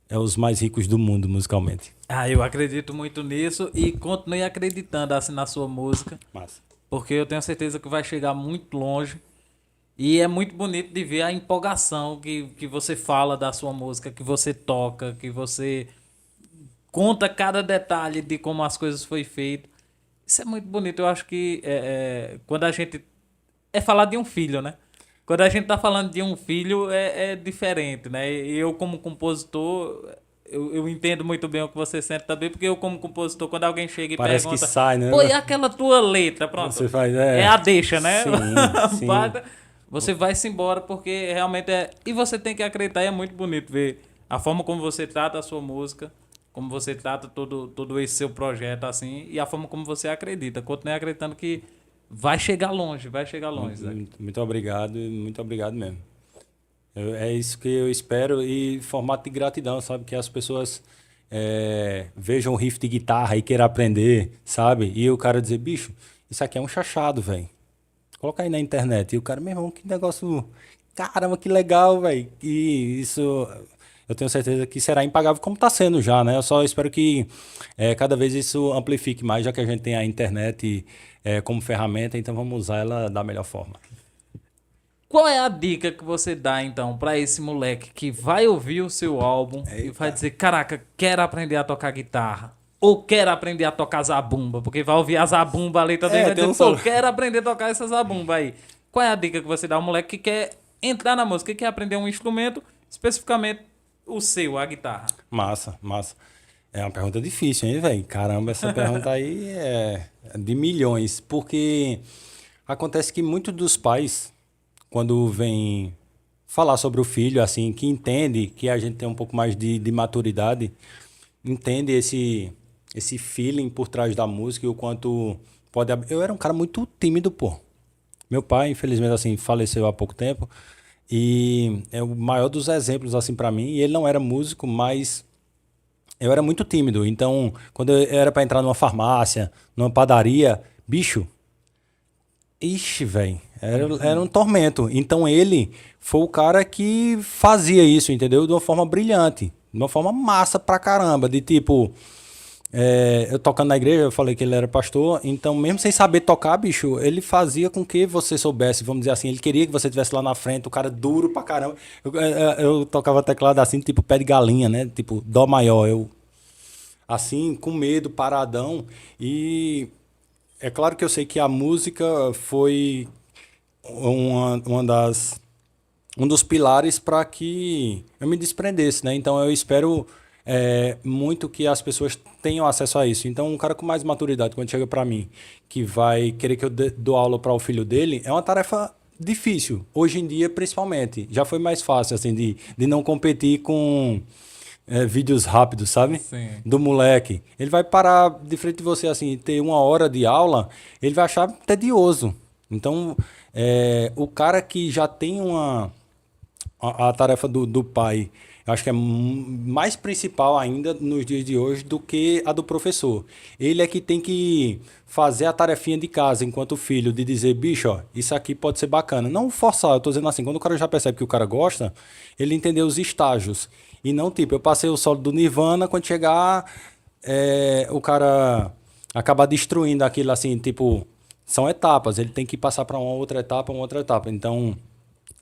é os mais ricos do mundo musicalmente. Ah, eu acredito muito nisso e continue acreditando assim na sua música, Massa. porque eu tenho certeza que vai chegar muito longe. E é muito bonito de ver a empolgação que você fala da sua música, que você toca, que você conta cada detalhe de como as coisas foi feito. Isso é muito bonito. Eu acho que quando a gente é falar de um filho, né? Quando a gente tá falando de um filho é diferente, né? E eu como compositor eu entendo muito bem o que você sente também, porque eu como compositor, quando alguém chega e Parece que pergunta, sai, né? pô, e aquela tua letra? Pronto. Você faz, É a deixa, né? Sim, sim. Bata, você vai-se embora porque realmente é. E você tem que acreditar, e é muito bonito ver a forma como você trata a sua música, como você trata todo esse seu projeto, assim, e a forma como você acredita. Continue acreditando que vai chegar longe, Zé. Muito obrigado, muito obrigado mesmo. É isso que eu espero e formato de gratidão, sabe? Que as pessoas vejam o riff de guitarra e queiram aprender, sabe? E o cara dizer, bicho, isso aqui é um chachado, velho. Coloca aí na internet. E o cara, meu irmão, que negócio. Caramba, que legal, velho. E isso eu tenho certeza que será impagável, como está sendo já, né? Eu só espero que cada vez isso amplifique mais, já que a gente tem a internet como ferramenta, então vamos usar ela da melhor forma. Qual é a dica que você dá, então, pra esse moleque que vai ouvir o seu álbum e vai dizer, caraca, quero aprender a tocar guitarra? Ou quero aprender a tocar zabumba? Porque vai ouvir a zabumba ali também e vai tem dizer, um pô, solo. quero aprender a tocar essa zabumba aí. Qual é a dica que você dá ao moleque que quer entrar na música, que quer aprender um instrumento, especificamente o seu, a guitarra? Massa, massa. É uma pergunta difícil, hein, velho? Caramba, essa pergunta aí é de milhões. Porque acontece que muitos dos pais, quando vêm falar sobre o filho, assim, que entende que a gente tem um pouco mais de maturidade, entende esse feeling por trás da música e o quanto pode. Eu era um cara muito tímido, pô. Meu pai, infelizmente, assim, faleceu há pouco tempo e é o maior dos exemplos, assim, para mim. E ele não era músico, mas eu era muito tímido. Então, quando eu era para entrar numa farmácia, numa padaria, bicho, ixi, velho, era um tormento. Então ele foi o cara que fazia isso, entendeu? De uma forma brilhante, de uma forma massa pra caramba, de tipo, eu tocando na igreja, eu falei que ele era pastor, então mesmo sem saber tocar, bicho, ele fazia com que você soubesse, vamos dizer assim, ele queria que você estivesse lá na frente, o cara duro pra caramba. Eu tocava teclado assim, tipo pé de galinha, né? Tipo, dó maior, eu assim, com medo, paradão, e é claro que eu sei que a música foi um dos pilares para que eu me desprendesse, né? Então eu espero muito que as pessoas tenham acesso a isso. Então um cara com mais maturidade, quando chega para mim, que vai querer que eu dou aula para o filho dele, é uma tarefa difícil. Hoje em dia, principalmente. Já foi mais fácil, assim, de não competir com vídeos rápidos, sabe? Sim. Do moleque. Ele vai parar de frente de você, assim, ter 1 hora de aula, ele vai achar tedioso. Então, o cara que já tem a tarefa do pai, eu acho que é mais principal ainda nos dias de hoje do que a do professor. Ele é que tem que fazer a tarefinha de casa enquanto filho, de dizer, bicho, ó, isso aqui pode ser bacana. Não forçar, eu tô dizendo assim, quando o cara já percebe que o cara gosta, ele entender os estágios. E não, tipo, eu passei o solo do Nirvana, quando chegar, o cara acaba destruindo aquilo assim, tipo, são etapas, ele tem que passar para uma outra etapa. Então,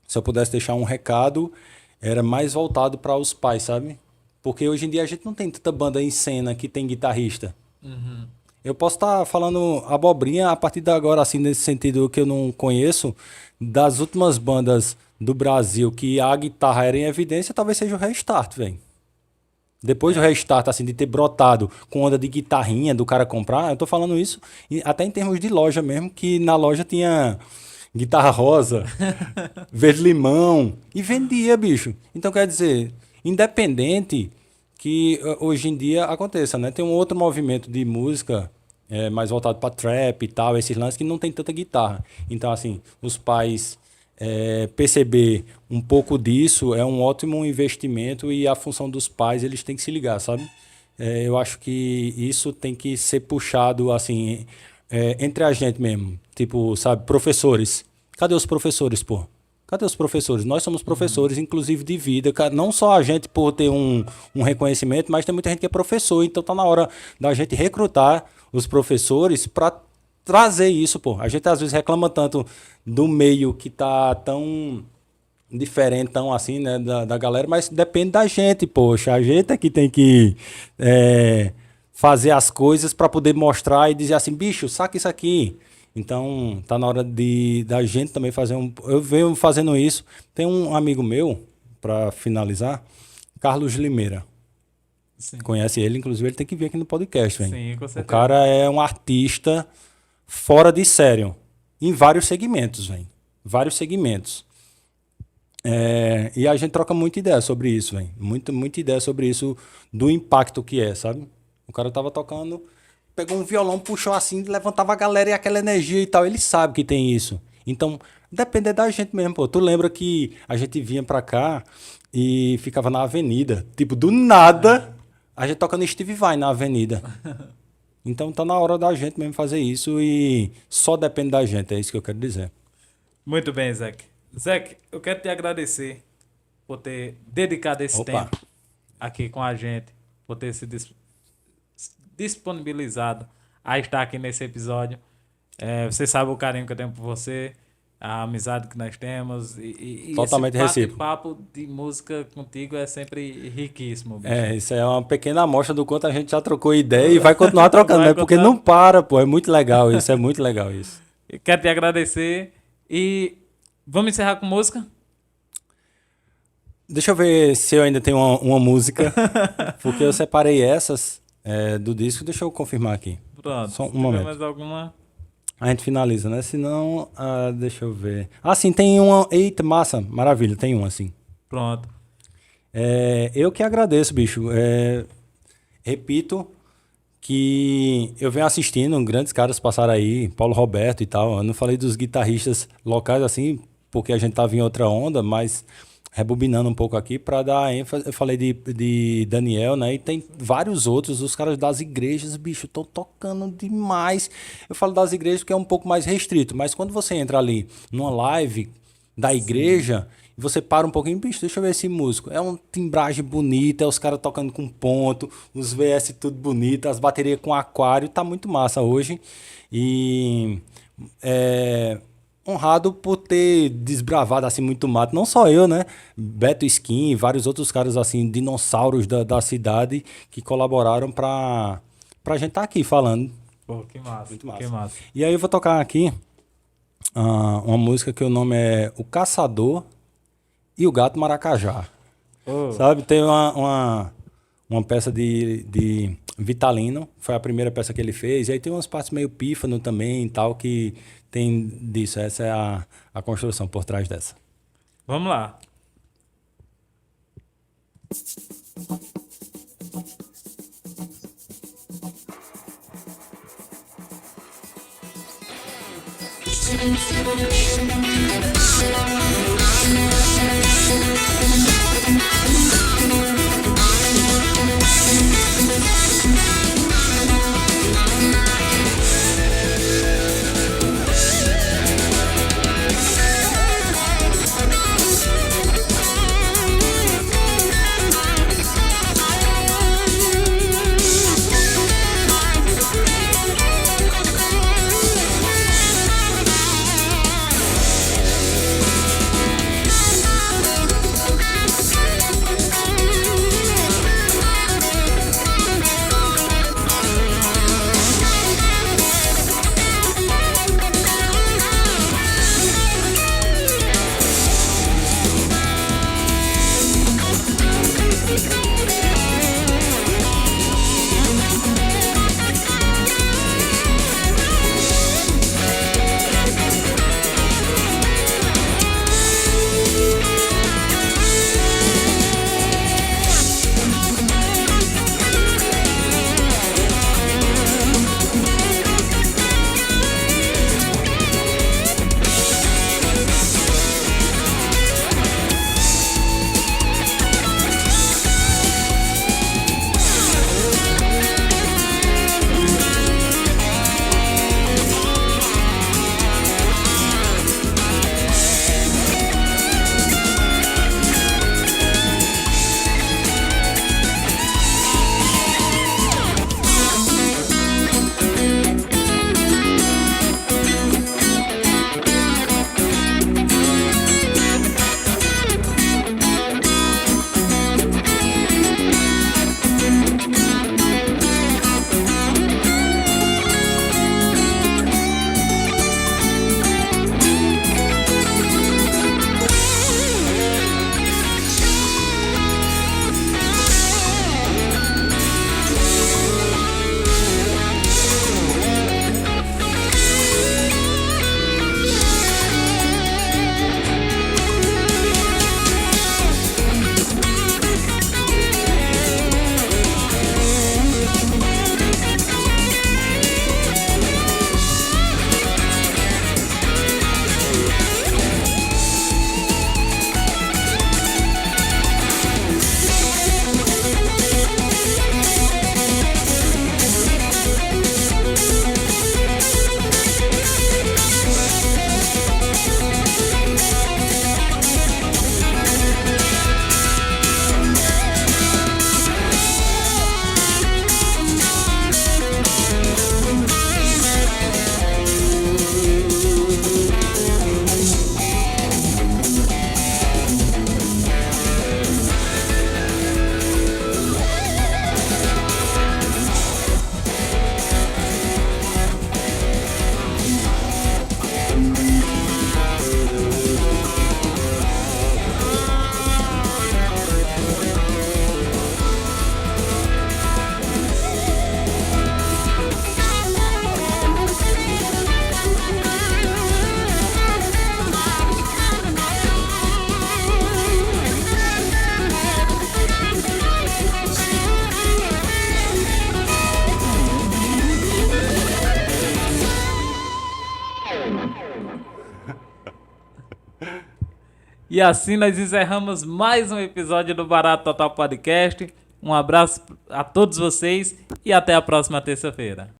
se eu pudesse deixar um recado, era mais voltado para os pais, sabe? Porque hoje em dia a gente não tem tanta banda em cena que tem guitarrista. Eu posso estar falando abobrinha a partir de agora, assim, nesse sentido que eu não conheço, das últimas bandas do Brasil que a guitarra era em evidência, talvez seja o Restart, velho. Depois do Restart, assim, de ter brotado com onda de guitarrinha do cara comprar, eu tô falando isso até em termos de loja mesmo, que na loja tinha guitarra rosa, verde-limão, e vendia, bicho. Então, quer dizer, independente que hoje em dia aconteça, né? Tem um outro movimento de música mais voltado para trap e tal, esses lances que não tem tanta guitarra. Então, assim, os pais perceber um pouco disso é um ótimo investimento e a função dos pais, eles têm que se ligar, sabe? Eu acho que isso tem que ser puxado, assim, entre a gente mesmo. Tipo, sabe, professores. Cadê os professores, pô? Cadê os professores? Nós somos professores, inclusive de vida. Não só a gente por ter um reconhecimento, mas tem muita gente que é professor. Então tá na hora da gente recrutar os professores para trazer isso, pô. A gente às vezes reclama tanto do meio que tá tão diferentão assim, né, da galera, mas depende da gente, poxa. A gente é que tem que fazer as coisas para poder mostrar e dizer assim, bicho, saca isso aqui. Então, tá na hora da gente também fazer Eu venho fazendo isso. Tem um amigo meu, para finalizar, Carlos Limeira. Sim. Conhece ele, inclusive ele tem que vir aqui no podcast, velho. Sim, com certeza. O cara é um artista fora de sério, em vários segmentos, velho. Vários segmentos. E a gente troca muita ideia sobre isso, velho. Muita ideia sobre isso, do impacto que é, sabe? O cara tava tocando... Pegou um violão, puxou assim, levantava a galera e aquela energia e tal. Ele sabe que tem isso. Então, depende da gente mesmo, pô. Tu lembra que a gente vinha pra cá e ficava na avenida. Tipo, do nada, a gente tocando Steve Vai na avenida. Então, tá na hora da gente mesmo fazer isso e só depende da gente. É isso que eu quero dizer. Muito bem, Zeke. Zeke, eu quero te agradecer por ter dedicado esse tempo aqui com a gente, por ter se disponibilizado a estar aqui nesse episódio. Você sabe o carinho que eu tenho por você, a amizade que nós temos e totalmente recíproco. Papo de música contigo é sempre riquíssimo. Bicho. Isso é uma pequena amostra do quanto a gente já trocou ideia e vai continuar trocando, né? Porque não para, pô. É muito legal isso, é muito legal isso. Eu quero te agradecer e vamos encerrar com música? Deixa eu ver se eu ainda tenho uma música, porque eu separei essas do disco. Deixa eu confirmar aqui. Pronto. Só um momento. Mais alguma? A gente finaliza, né? Senão, deixa eu ver. Sim, tem uma. Eita, massa, maravilha, tem uma, sim. Pronto. Eu que agradeço, bicho. Repito que eu venho assistindo, grandes caras passaram aí, Paulo Roberto e tal. Eu não falei dos guitarristas locais assim, porque a gente tava em outra onda, mas rebobinando um pouco aqui para dar ênfase. Eu falei de Daniel, né? E tem vários outros, os caras das igrejas, bicho, estão tocando demais. Eu falo das igrejas porque é um pouco mais restrito, mas quando você entra ali numa live da igreja, e você para um pouquinho, bicho, deixa eu ver esse músico. É uma timbragem bonita, é os caras tocando com ponto, os VS tudo bonito, as baterias com aquário, tá muito massa hoje. E honrado por ter desbravado assim muito mato, não só eu, né? Beto Skin e vários outros caras assim, dinossauros da cidade que colaboraram pra gente estar aqui falando. Pô, que massa, muito massa. Que massa. E aí eu vou tocar aqui uma música que o nome é O Caçador e o Gato Maracajá. Sabe, tem uma peça de Vitalino, foi a primeira peça que ele fez, e aí tem umas partes meio pífano também e tal, que tem disso. Essa é a construção por trás dessa. Vamos lá. E assim nós encerramos mais um episódio do Barato Total Podcast. Um abraço a todos vocês e até a próxima terça-feira.